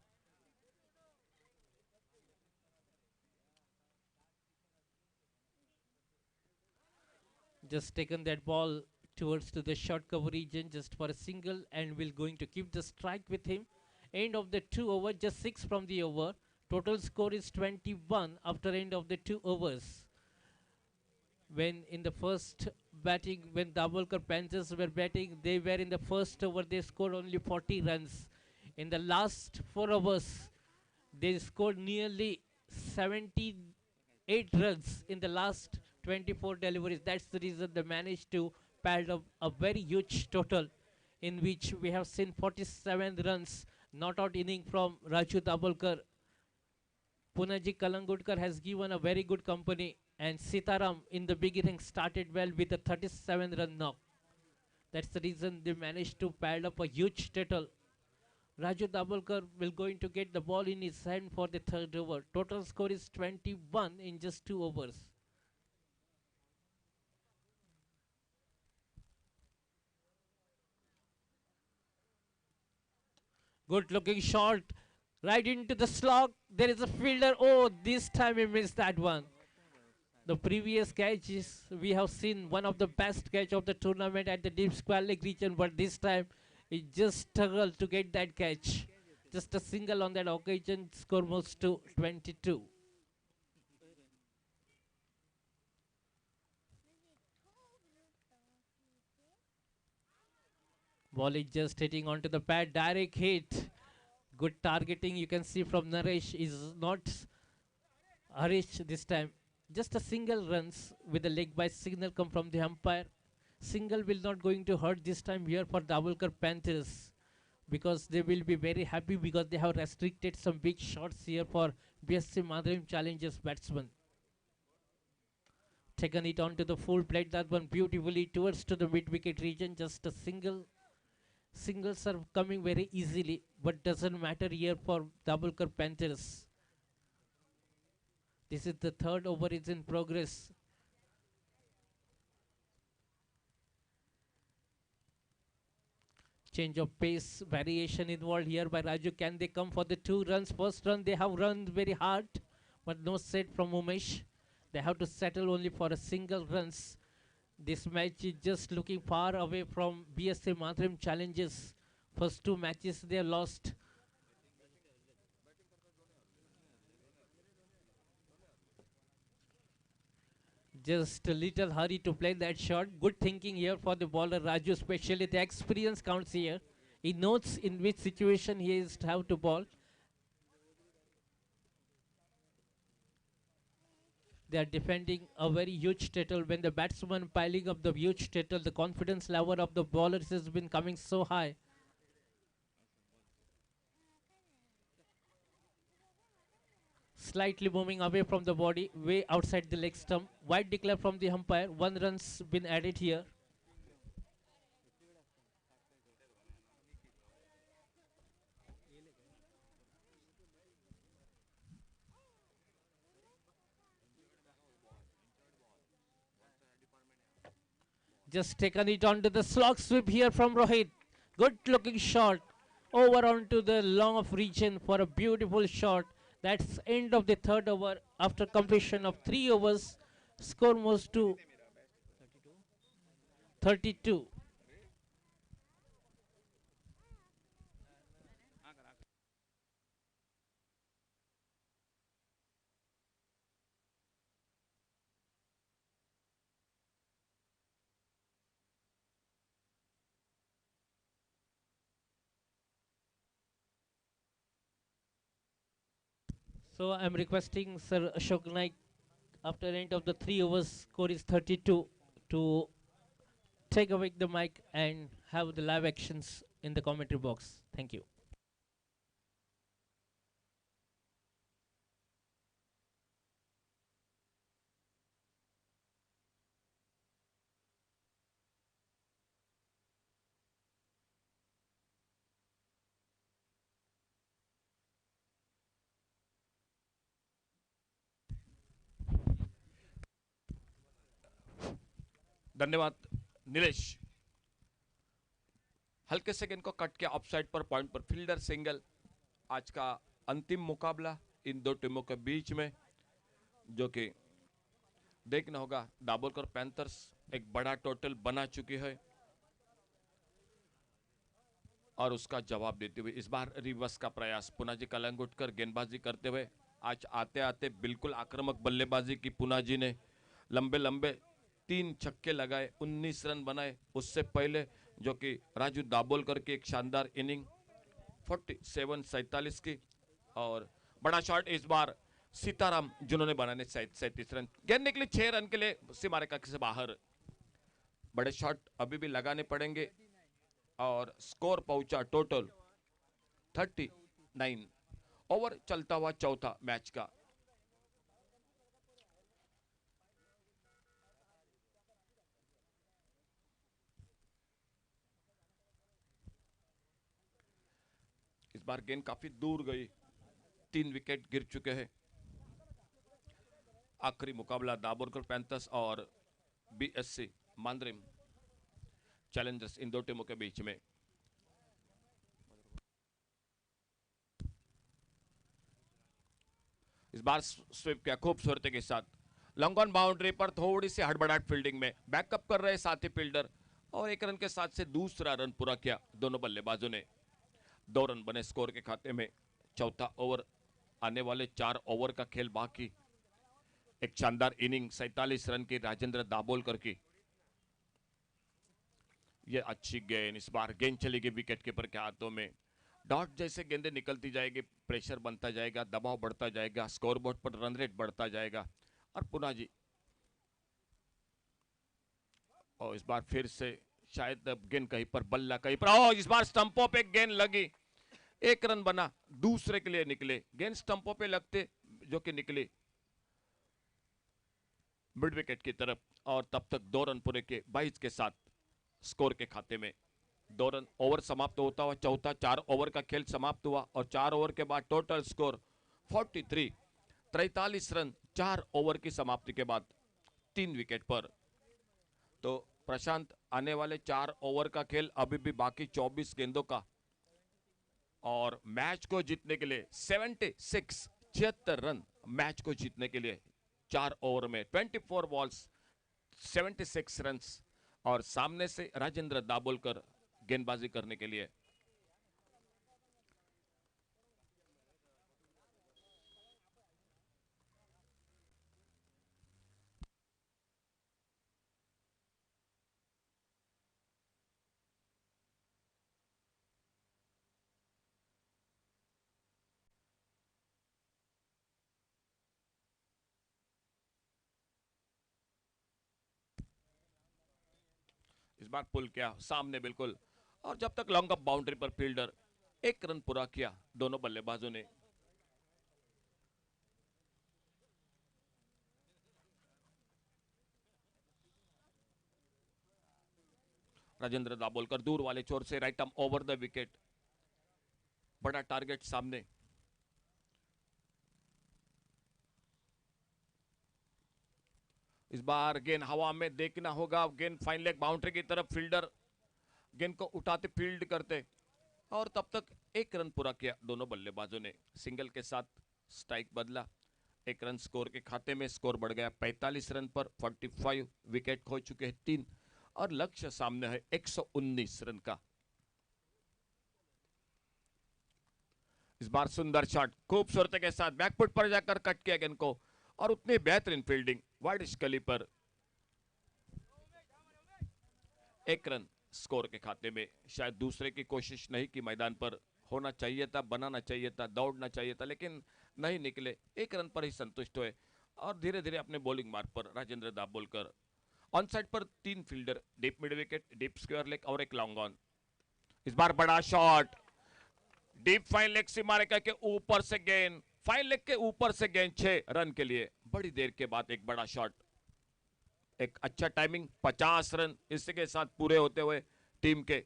Just taken that ball towards to the short cover region just for a single, and will going to keep the strike with him. End of the 2 over, just 6 from the over. Total score is 21 after end of the 2 overs. When in the first batting, when Dabholkar Panthers were batting, they were in the first over, they scored only 40 runs. In the last 4 overs, they scored nearly 78 runs in the last 24 deliveries. That's the reason they managed to pad up a very huge total, in which we have seen 47 runs not out inning from Raju Dabholkar. Punaji Kalangudkar has given a very good company, and Sitaram in the beginning started well with a 37 run knock. That's the reason they managed to pad up a huge total. Raju Dabholkar will going to get the ball in his hand for the 3rd over. Total score is 21 in just 2 overs. Good looking shot. Right into the slot. There is a fielder. Oh, this time he missed that one. The previous catches, we have seen one of the best catch of the tournament at the deep square leg region, but this time he just struggled to get that catch. Just a single on that occasion, score moves to 22. Ball is just hitting onto the pad, direct hit. Good targeting, you can see from Naresh, is not Harish this time. Just a single runs with a leg by signal come from the umpire. Single will not going to hurt this time here for Dabholkar Panthers, because they will be very happy because they have restricted some big shots here for BSC Mandrim challenges batsmen. Taken it onto the full plate, that one beautifully towards to the mid wicket region. Just a single. Singles are coming very easily, but doesn't matter here for Dabholkar Panthers. This is the 3rd over is in progress. Change of pace, variation involved here by Raju. Can they come for the 2 runs? First run they have run very hard, but no set from Umesh. They have to settle only for a single runs. This match is just looking far away from BSA Matharam challenges. First two matches they have lost. Just a little hurry to play that shot. Good thinking here for the bowler Raju, especially the experience counts here. He knows in which situation he is to have to bowl. They are defending a very huge total. When the batsman piling up the huge total, the confidence level of the bowlers has been coming so high. Slightly moving away from the body, way outside the leg stump. Wide declare from the umpire. 1 run's been added here. Just taken it onto the slog sweep here from Rohit. Good looking shot. Over onto the long off region for a beautiful shot. That's end of the third over after completion of 3 overs. Score moves to 32. So I'm requesting Sir Ashok Naik after end of the 3 overs score is 32 to take away the mic and have the live actions in the commentary box. Thank you. धन्यवाद नीलेश। हल्के से गेंद को cut के offside पर point पर fielder single. आज का अंतिम मुकाबला इन दो टीमों के बीच में, जो कि देखना होगा। दाभोलकर पैंथर्स एक बड़ा टोटल बना चुकी है और उसका जवाब देते हुए इस बार रिवर्स का प्रयास। पुनाजी कलंग उठकर गेंदबाजी करते हुए आज आते आते बिल्कुल आक्रामक बल्लेबाजी की पुनाजी ने। लंबे लंबे 3 छक्के लगाए, 19 रन बनाए। उससे पहले जो कि राजू दाभोलकर की एक शानदार इनिंग 47 की, और बड़ा शॉट इस बार सीताराम जिन्होंने बनाने 37 रन। गेंद निकली 6 रन के लिए सीमा रेखा से बाहर। बड़े शॉट अभी भी लगाने पड़ेंगे और स्कोर पहुंचा टोटल 39। ओवर चलता हुआ चौथा मैच का। इस बार गेंद काफी दूर गई, 3 विकेट गिर चुके हैं। आखिरी मुकाबला दाभोलकर पैंथर्स और बीएससी मांद्रिम चैलेंजर्स, इन दो टीमों के बीच में। इस बार स्वीप किया खूबसूरती के साथ। लॉन्ग ऑन बाउंड्री पर थोड़ी सी हड़बड़ाहट फील्डिंग में, बैकअप कर रहे साथी फील्डर, और 1 रन के साथ से दूसरा रन पूरा किया दोनों बल्लेबाजों ने। 2 रन बने स्कोर के खाते में। चौथा ओवर, आने वाले 4 ओवर का खेल बाकी। एक शानदार इनिंग 47 रन की राजेंद्र दाभोलकर की। ये अच्छी गेंद, इस बार गेंद चलेगी विकेट कीपर के हाथों में। डॉट जैसे गेंदें निकलती जाएगी, प्रेशर बनता जाएगा, दबाव बढ़ता जाएगा, स्कोरबोर्ड पर रन रेट बढ़ता जाएगा। और पुनाजी, और इस बार फिर से शायद गेंद कहीं पर बल्ला कहीं पर, और इस बार स्टंपों पे गेंद लगी। 1 रन बना, दूसरे के लिए निकले। गेंद स्टंपों पे लगते जो कि निकली मिड विकेट की तरफ, और तब तक 2 रन पूरे के 22 के साथ स्कोर के खाते में। 2 रन। ओवर समाप्त होता हुआ चौथा, 4 ओवर का खेल समाप्त हुआ और 4 ओवर के बाद टोटल स्कोर 43 रन 4 ओवर की समाप्ति के बाद 3 विकेट पर। तो प्रशांत, आने वाले 4 ओवर का खेल अभी भी बाकी 24 गेंदों का, और मैच को जीतने के लिए 76 रन मैच को जीतने के लिए 4 ओवर में 24 बॉल्स 76 रन्स और सामने से राजेंद्र दाभोलकर गेंदबाजी करने के लिए। इस बार पुल किया सामने बिल्कुल, और जब तक लॉन्ग अप बाउंड्री पर फील्डर 1 रन पूरा किया दोनों बल्लेबाजों ने। राजेंद्र दाभोलकर दूर वाले छोर से right arm over the wicket, बड़ा टारगेट सामने। इस बार गेंद हवा में देखना होगा, गेंद फाइन लेग बाउंड्री की तरफ, फील्डर गेंद को उठाते फील्ड करते, और तब तक 1 रन पूरा किया दोनों बल्लेबाजों ने। सिंगल के साथ स्ट्राइक बदला, 1 रन स्कोर के खाते में, स्कोर बढ़ गया 45 रन पर। 45 विकेट खो चुके हैं 3, और लक्ष्य सामने है 119 रन का। इस बार सुंदर शॉट खूबसूरती के साथ बैकफुट पर जाकर कट किया गेंद को, और उतनी बेहतरीन फील्डिंग वाइड स्कली पर। 1 रन स्कोर के खाते में। शायद दूसरे की कोशिश नहीं की, मैदान पर होना चाहिए था, बनाना चाहिए था, दौड़ना चाहिए था, लेकिन नहीं निकले। 1 रन पर ही संतुष्ट हुए, और धीरे धीरे अपने बॉलिंग मार्ग पर राजेंद्र दाभोलकर। ऑन साइड पर 3 fielder, deep mid wicket, deep square leg और एक लॉन्ग ऑन। इस बार बड़ा शॉट, डीप फाइन लेग सीमारेखा के ऊपर से गेंद, फाइन लेग के ऊपर से गेंद 6 रन के लिए। बड़ी देर के बाद एक बड़ा शॉट, एक अच्छा टाइमिंग। 50 रन इसी के साथ पूरे होते हुए टीम के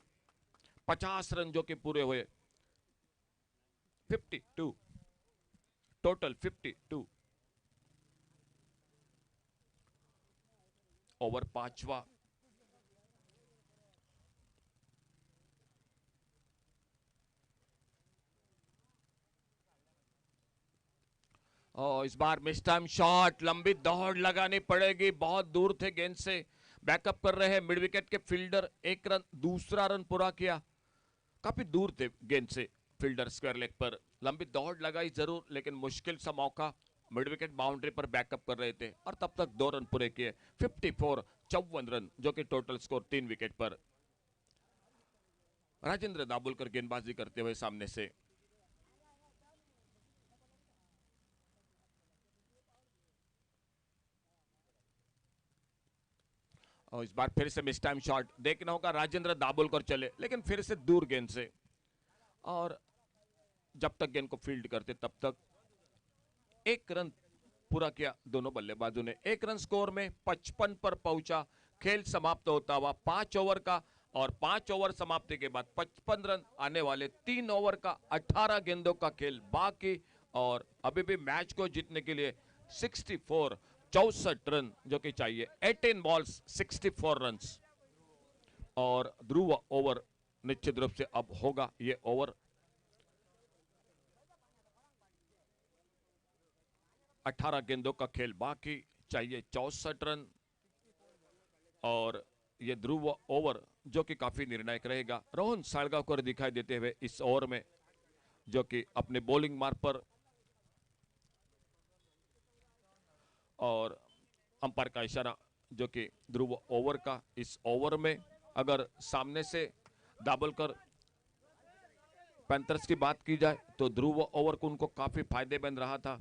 50 रन जो कि पूरे हुए। 52 टोटल, 52। ओवर 5वां। और इस बार मिस टाइम शॉट, लंबी दौड़ लगानी पड़ेगी, बहुत दूर थे गेंद से। बैकअप कर रहे हैं मिड विकेट के फील्डर। 1 रन, दूसरा रन पूरा किया, काफी दूर थे गेंद से फील्डर। स्क्वायर लेग पर लंबी दौड़ लगाई जरूर, लेकिन मुश्किल सा मौका। मिड विकेट बाउंड्री पर बैकअप कर रहे थे, और तब तक 2 रन पूरे किए। 54, 54 रन जो कि टोटल स्कोर 3 विकेट पर। राजेंद्र दाभोलकर गेंदबाजी करते हुए सामने से। और इस बार फिर से मिस टाइम शॉट, देखना होगा राजेंद्र दाभोलकर चले, लेकिन फिर से दूर गेंद से। और जब तक गेंद को फील्ड करते तब तक 1 रन पूरा किया दोनों बल्लेबाजों ने। 1 रन स्कोर में 55 पर पहुंचा। खेल समाप्त होता हुआ 5 ओवर का, और 5 ओवर समाप्ति के बाद 55 रन आने वाले। 3 ओवर का 18 गेंदों का खेल बाकी, और अभी भी मैच को जीतने के लिए 64 रन जो कि चाहिए। 18 बॉल्स 64 रन। और ध्रुव ओवर निश्चित रूप से अब होगा ये ओवर। 18 गेंदों का खेल बाकी, चाहिए 64 रन, और ये ध्रुव ओवर जो कि काफी निर्णायक रहेगा। रोहन सालगांवकर दिखाई देते हुए इस ओवर में, जो कि अपने बॉलिंग मार्ग पर, और अंपायर का इशारा जो कि ध्रुव ओवर का। इस ओवर में अगर सामने से दाभोलकर पैंथर्स की बात की जाए तो ध्रुव ओवर को उनको काफी फायदेमंद रहा था।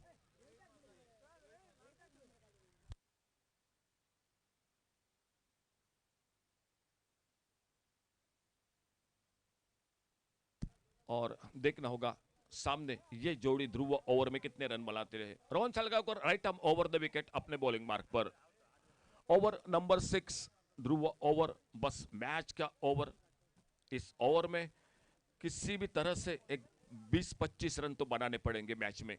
और देखना होगा सामने ये जोड़ी ध्रुव ओवर में कितने रन बनाते रहे। Rohan Salgaocar right arm over the wicket अपने बॉलिंग मार्ग पर। ओवर नंबर 6 ध्रुव ओवर, बस मैच का ओवर। इस ओवर में किसी भी तरह से एक 20-25 रन तो बनाने पड़ेंगे मैच में।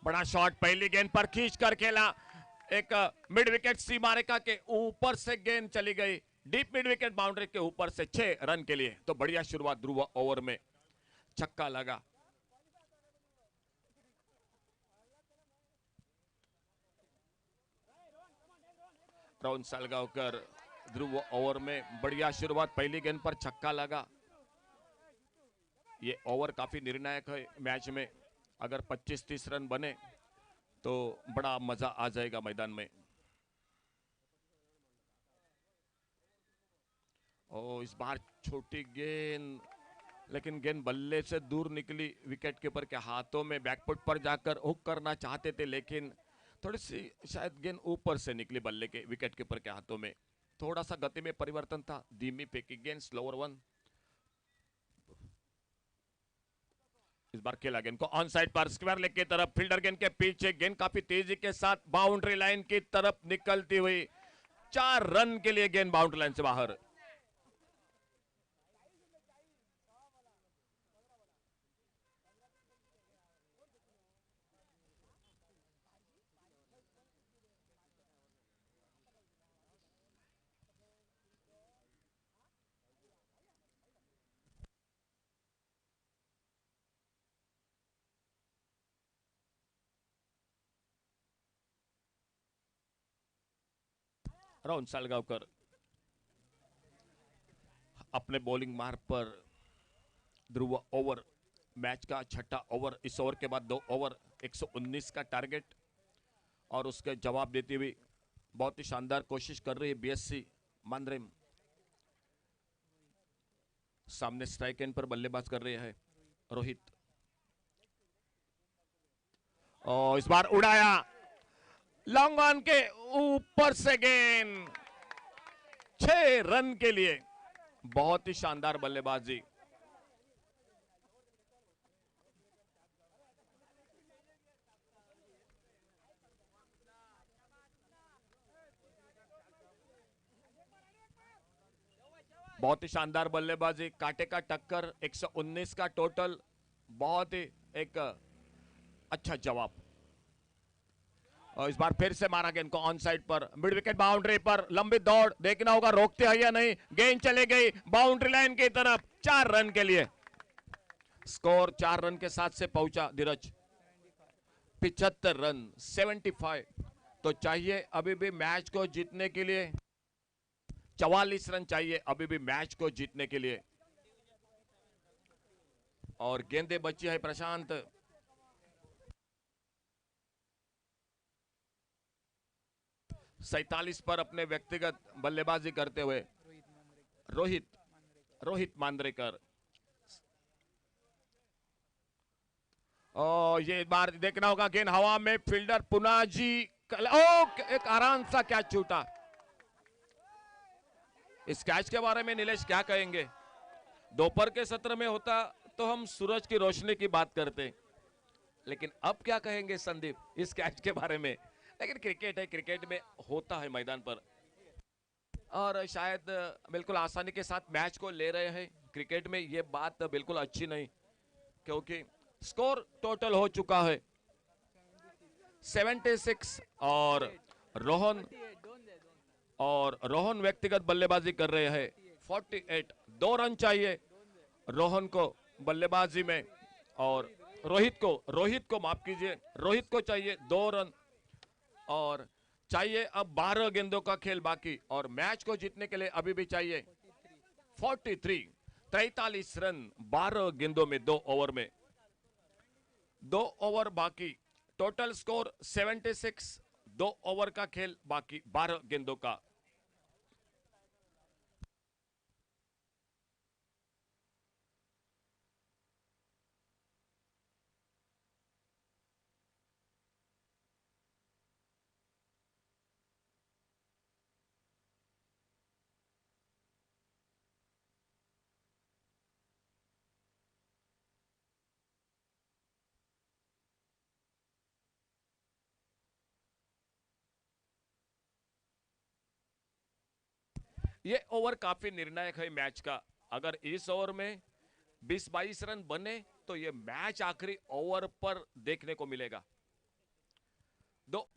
बड़ा शॉट, पहली गेंद पर खींच कर खेला, एक मिड विकेट सीमारेखा के ऊपर से गेंद चली गई, डीप मिड विकेट बाउंड्री के ऊपर से 6 रन के लिए। तो बढ़िया शुरुआत ध्रुव ओवर में, छक्का लगा। राहुल सालगावकर ध्रुव ओवर में बढ़िया शुरुआत, पहली गेंद पर छक्का लगा। ये ओवर काफी निर्णायक है मैच में, अगर 25-30 रन बने तो बड़ा मजा आ जाएगा मैदान में। ओ इस बार छोटी गेंद, लेकिन गेंद बल्ले से दूर निकली, विकेट कीपर के हाथों में बैकफुट पर जाकर हुक करना चाहते थे, लेकिन थोड़ी सी शायद गेंद ऊपर से निकली बल्ले के विकेट कीपर के हाथों में। थोड़ा सा गति में परिवर्तन था, धीमी फेंकी गेंद, स्लोअर वन। इस बार खेला गेंद को ऑन साइड पर स्क्वायर लेग की तरफ, फील्डर गेंद के पीछे, गेंद काफी तेजी के साथ बाउंड्री लाइन की तरफ निकलती हुई, 4 रन के लिए गेंद बाउंड्री लाइन से बाहर। राहुल सालगावकर अपने बॉलिंग मार्ग पर ध्रुव ओवर, मैच का छठा ओवर, इस ओवर के बाद 2 ओवर, 119 का टारगेट, और उसके जवाब देते हुए बहुत ही शानदार कोशिश कर रही है बीएससी मांद्रेम। सामने स्ट्राइक एंड पर बल्लेबाज कर रहे हैं रोहित, और इस बार उड़ाया लॉन्ग ऑन के ऊपर से गेंद, 6 रन के लिए, बहुत ही शानदार बल्लेबाजी। बहुत ही शानदार बल्लेबाजी, कांटे का टक्कर, 119 का टोटल, बहुत ही एक अच्छा जवाब। और इस बार फिर से मारा गेंद को ऑन साइड पर, मिड विकेट बाउंड्री पर, लंबी दौड़, देखना होगा रोकते हैं या नहीं, गेंद चले गई बाउंड्री लाइन की तरफ, 4 रन के लिए। स्कोर 4 रन के साथ से पहुंचा धीरज, 75 रन, 75। तो चाहिए अभी भी मैच को जीतने के लिए 44 रन चाहिए अभी भी मैच को जीतने के लिए। और गेंदें बची है प्रशांत, सैतालीस पर अपने व्यक्तिगत बल्लेबाजी करते हुए रोहित मांद्रेकर। और ये बार देखना होगा, गेंद हवा में, फील्डर पुनाजी, एक आराम सा कैच छूटा। इस कैच के बारे में नीलेश क्या कहेंगे? दोपहर के सत्र में होता तो हम सूरज की रोशनी की बात करते, लेकिन अब क्या कहेंगे संदीप इस कैच के बारे में? लेकिन क्रिकेट है, क्रिकेट में होता है मैदान पर, और शायद बिल्कुल आसानी के साथ मैच को ले रहे हैं। क्रिकेट में ये बात बिल्कुल अच्छी नहीं, क्योंकि स्कोर टोटल हो चुका है 76, और रोहन व्यक्तिगत बल्लेबाजी कर रहे हैं 48। 2 रन चाहिए रोहन को बल्लेबाजी में, और रोहित को माफ कीजिए, रोहित को चाहिए 2 रन, और चाहिए अब 12 गेंदों का खेल बाकी, और मैच को जीतने के लिए अभी भी चाहिए 43 रन 12 गेंदों में, 2 ओवर में, 2 ओवर बाकी, टोटल स्कोर 76, 2 ओवर का खेल बाकी, 12 गेंदों का। ये ओवर काफी निर्णायक है मैच का, अगर इस ओवर में 20-22 रन बने तो ये मैच आखिरी ओवर पर देखने को मिलेगा। दो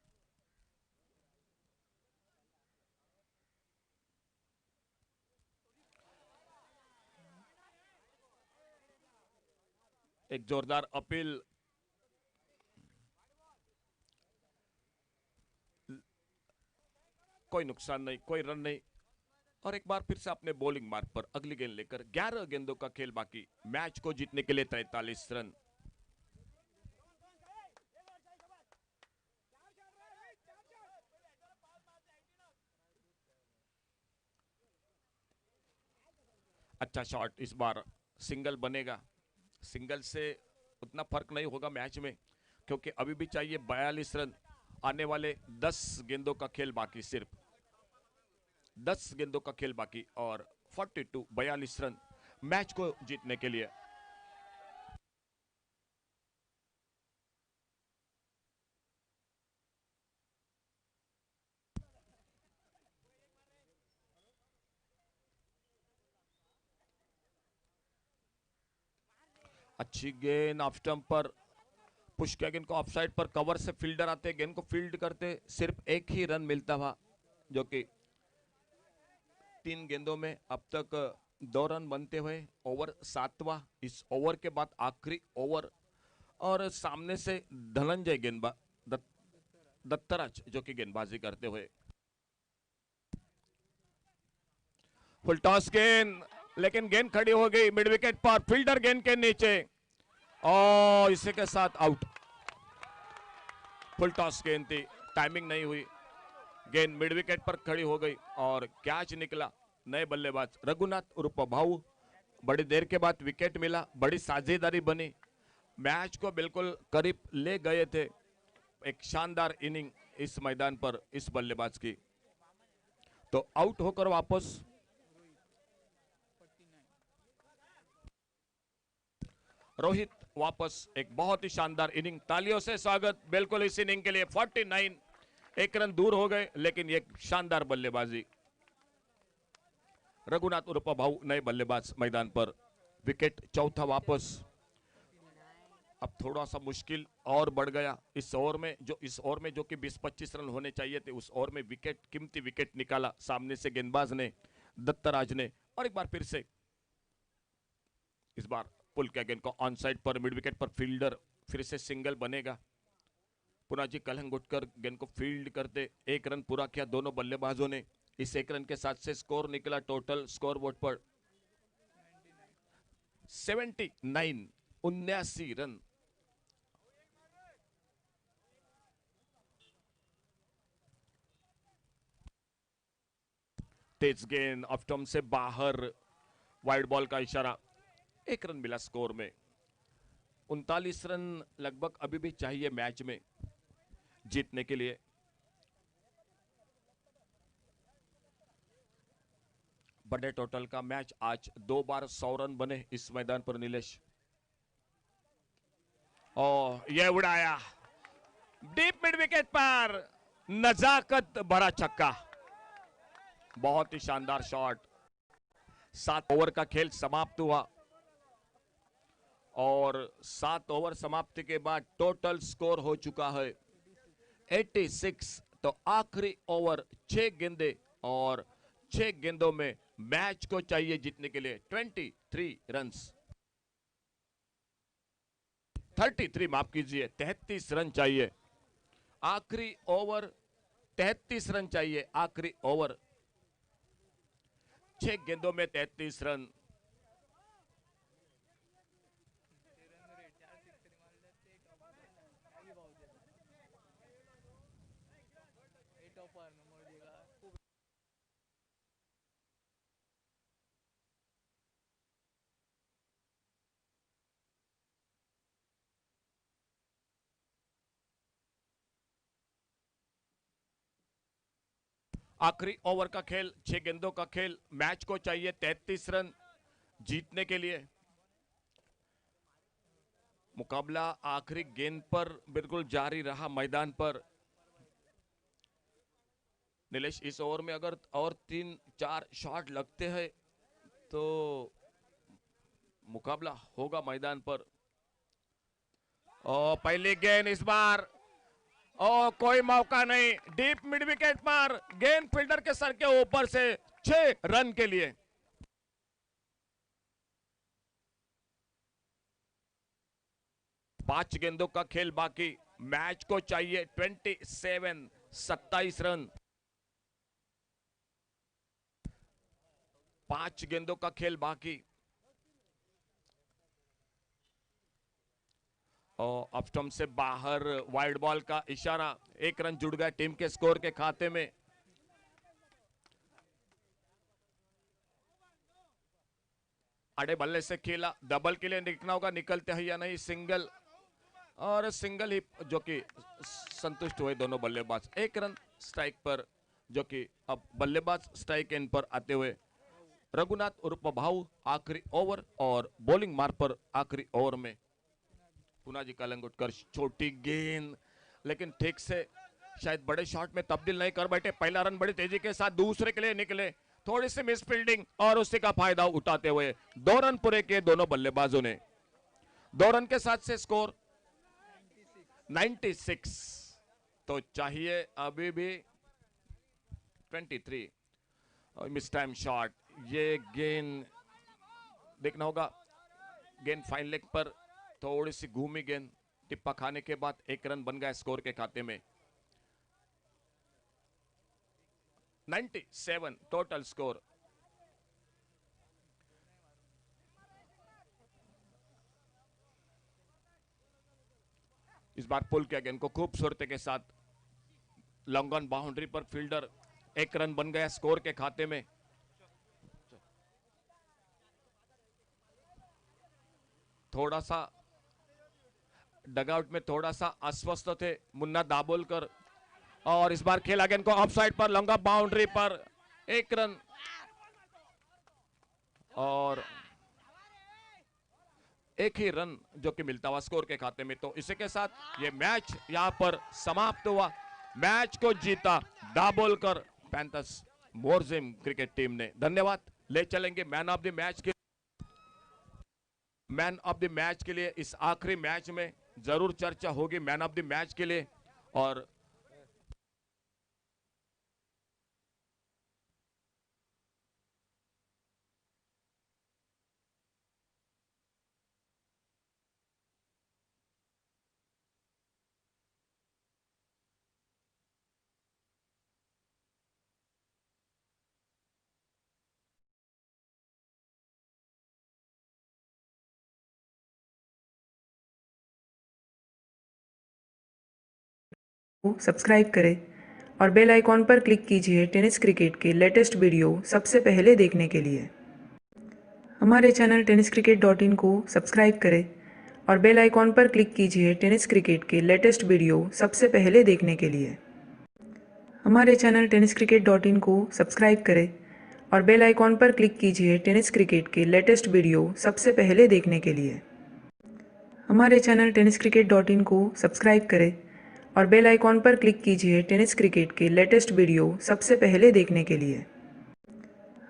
एक जोरदार अपील, कोई नुकसान नहीं, कोई रन नहीं। और एक बार फिर से अपने बॉलिंग मार्ग पर अगली गेंद लेकर 11 गेंदों का खेल बाकी, मैच को जीतने के लिए 43 रन। अच्छा शॉट, इस बार सिंगल बनेगा। सिंगल से उतना फर्क नहीं होगा मैच में, क्योंकि अभी भी चाहिए 42 रन। आने वाले 10 गेंदों का खेल बाकी, सिर्फ 10 गेंदों का खेल बाकी, और 42 रन मैच को जीतने के लिए। अच्छी गेंद ऑफ स्टंप पर, पुश किया गेंद को ऑफ साइड पर, कवर से फील्डर आते, गेंद को फील्ड करते, सिर्फ एक ही रन मिलता हुआ, जो कि 3 गेंदों में अब तक 2 रन बनते हुए। ओवर 7वां, इस ओवर के बाद आखिरी ओवर, और सामने से धनंजय गेंदबाज दत्तराज जो कि गेंदबाजी करते हुए। फुल टॉस गेंद, लेकिन गेंद खड़ी हो गई मिड विकेट पर, फील्डर गेंद के नीचे, और इसी के साथ आउट। फुल टॉस गेंद थी, टाइमिंग नहीं हुई, गेंद मिड विकेट पर खड़ी हो गई और कैच निकला। नए बल्लेबाज रघुनाथ उर्फ भाऊ, बड़ी देर के बाद विकेट मिला, बड़ी साझेदारी बनी, मैच को बिल्कुल करीब ले गए थे। एक शानदार इनिंग इस मैदान पर इस बल्लेबाज की। तो आउट होकर वापस रोहित, वापस एक बहुत ही शानदार इनिंग, तालियों से स्वागत बिल्कुल इस इनिंग के लिए। 49, 1 रन दूर हो गए, लेकिन ये शानदार बल्लेबाजी। रघुनाथ उर्फ भाऊ नए बल्लेबाज मैदान पर, विकेट चौथा वापस। अब थोड़ा सा मुश्किल और बढ़ गया इस ओवर में, जो कि 20-25 रन होने चाहिए थे, उस ओवर में विकेट, कीमती विकेट निकाला सामने से गेंदबाज ने, दत्तराज ने। और एक बार फिर से, इस बार पुल किया गेंद को ऑन साइड पर, मिड विकेट पर फील्डर, फिर से सिंगल बनेगा। पुनाजी कलहंग उठकर गेंद को फील्ड करते, 1 रन पूरा किया दोनों बल्लेबाजों ने। इस 1 रन के साथ से स्कोर निकला टोटल स्कोर बोर्ड पर 79, 79 रन। तेज गेंद ऑफ स्टंप से बाहर, वाइड बॉल का इशारा, 1 रन मिला स्कोर में। 39 रन लगभग अभी भी चाहिए मैच में जीतने के लिए। बड़े टोटल का मैच, आज 2 बार 100 रन बने इस मैदान पर नीलेश। और यह उड़ाया डीप मिड विकेट पर, नजाकत भरा छक्का, बहुत ही शानदार शॉट। 7 ओवर का खेल समाप्त हुआ, और 7 ओवर समाप्ति के बाद टोटल स्कोर हो चुका है 86। तो आखिरी ओवर 6 गेंदे, और 6 गेंदों में मैच को चाहिए जीतने के लिए 23 रन्स, 33 माफ कीजिए, 33 रन चाहिए आखिरी ओवर, 33 रन चाहिए आखिरी ओवर, 6 गेंदों में 33 रन। आखिरी ओवर का खेल, 6 गेंदों का खेल, मैच को चाहिए 33 रन जीतने के लिए। मुकाबला आखिरी गेंद पर बिल्कुल जारी रहा मैदान पर। नीलेश, इस ओवर में अगर और 3-4 शॉट लगते हैं तो मुकाबला होगा मैदान पर। और पहली गेंद इस बार, और कोई मौका नहीं, डीप मिड विकेट पर गेंद फील्डर के सर के ऊपर से, 6 रन के लिए। पांच गेंदों का खेल बाकी, मैच को चाहिए 27, 27 रन। 5 गेंदों का खेल बाकी। और ऑफ स्टंप से बाहर वाइड बॉल का इशारा, 1 रन जुड़ गया टीम के स्कोर के खाते में। अड़े बल्ले से खेला, डबल के लिए निकलना होगा, निकलते हैं या नहीं। सिंगल, और सिंगल ही जो कि संतुष्ट हुए दोनों बल्लेबाज। 1 रन स्ट्राइक पर, जो कि अब बल्लेबाज स्ट्राइक एंड पर आते हुए रघुनाथ उर्फ भाऊ आखिरी ओवर और बॉलिंग मार पर आखिरी ओवर में। पुनाजी कलंगुटकर छोटी गेंद, लेकिन ठीक से शायद बड़े शॉट में तब्दील नहीं कर बैठे। पहला रन बड़ी तेजी के साथ दूसरे के लिए निकले, थोड़ी सी मिस फील्डिंग और उसी का फायदा उठाते हुए 2 रन पूरे किए दोनों बल्लेबाजों ने। 2 रन के साथ से स्कोर 96। तो चाहिए अभी भी 23। मिस टाइम शॉट, ये गेंद देखना होगा। गेंद फाइन लेग पर थोड़ी सी घूमी गेंद, टिप्पा खाने के बाद 1 रन बन गया स्कोर के खाते में। 97 टोटल स्कोर। इस बार पुल किया गेंद को खूबसूरती के साथ, लॉन्ग ऑन बाउंड्री पर फील्डर। 1 रन बन गया स्कोर के खाते में। थोड़ा सा डगआउट में थोड़ा सा अस्वस्थ थे मुन्ना दाभोलकर, और इस बार खेला गेंद को ऑफ साइड पर, लॉन्ग ऑफ बाउंड्री पर 1 रन। और एक ही रन जो कि मिलता हुआ स्कोर के खाते में। तो इसी के साथ ये मैच यहां पर समाप्त हुआ। मैच को जीता Dabholkar panthers Morjim cricket team ने। धन्यवाद। ले चलेंगे मैन ऑफ द मैच के, मैन ऑफ द मैच के लिए। इस आखिरी मैच में जरूर चर्चा होगी मैन ऑफ द मैच के लिए। और को सब्सक्राइब करें और बेल आइकॉन पर क्लिक कीजिए टेनिस क्रिकेट के लेटेस्ट वीडियो सबसे पहले देखने के लिए। हमारे चैनल tenniscricket.in को सब्सक्राइब करें और बेल आइकॉन पर क्लिक कीजिए टेनिस क्रिकेट के लेटेस्ट वीडियो सबसे पहले देखने के लिए। हमारे चैनल tenniscricket.in को सब्सक्राइब करें और बेल आइकॉन पर क्लिक कीजिए टेनिस क्रिकेट के लेटेस्ट वीडियो सबसे पहले देखने के लिए। हमारे चैनल tenniscricket.in को सब्सक्राइब करें और बेल आइकॉन पर क्लिक कीजिए टेनिस क्रिकेट के लेटेस्ट वीडियो सबसे पहले देखने के लिए।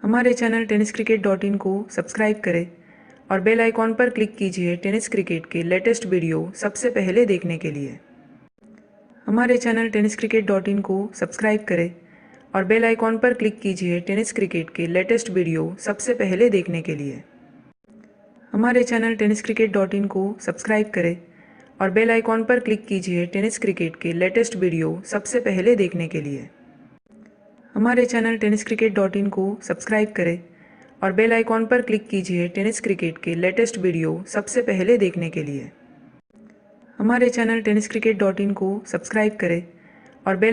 हमारे चैनल tenniscricket.in को सब्सक्राइब करें और बेल आइकॉन पर क्लिक कीजिए टेनिस क्रिकेट के लेटेस्ट वीडियो सबसे पहले देखने के लिए। हमारे चैनल tenniscricket.in को सब्सक्राइब करें और बेल आइकॉन पर क्लिक कीजिए टेनिस क्रिकेट के लेटेस्ट वीडियो सबसे पहले देखने के लिए। हमारे चैनल tenniscricket.in को सब्सक्राइब करें और बेल आइकॉन पर क्लिक कीजिए टेनिस क्रिकेट के लेटेस्ट वीडियो सबसे पहले देखने के लिए। हमारे चैनल tenniscricket.in को सब्सक्राइब करें और बेल आइकॉन पर क्लिक कीजिए टेनिस क्रिकेट के लेटेस्ट वीडियो सबसे पहले देखने के लिए। हमारे चैनल tenniscricket.in को सब्सक्राइब करें और बेल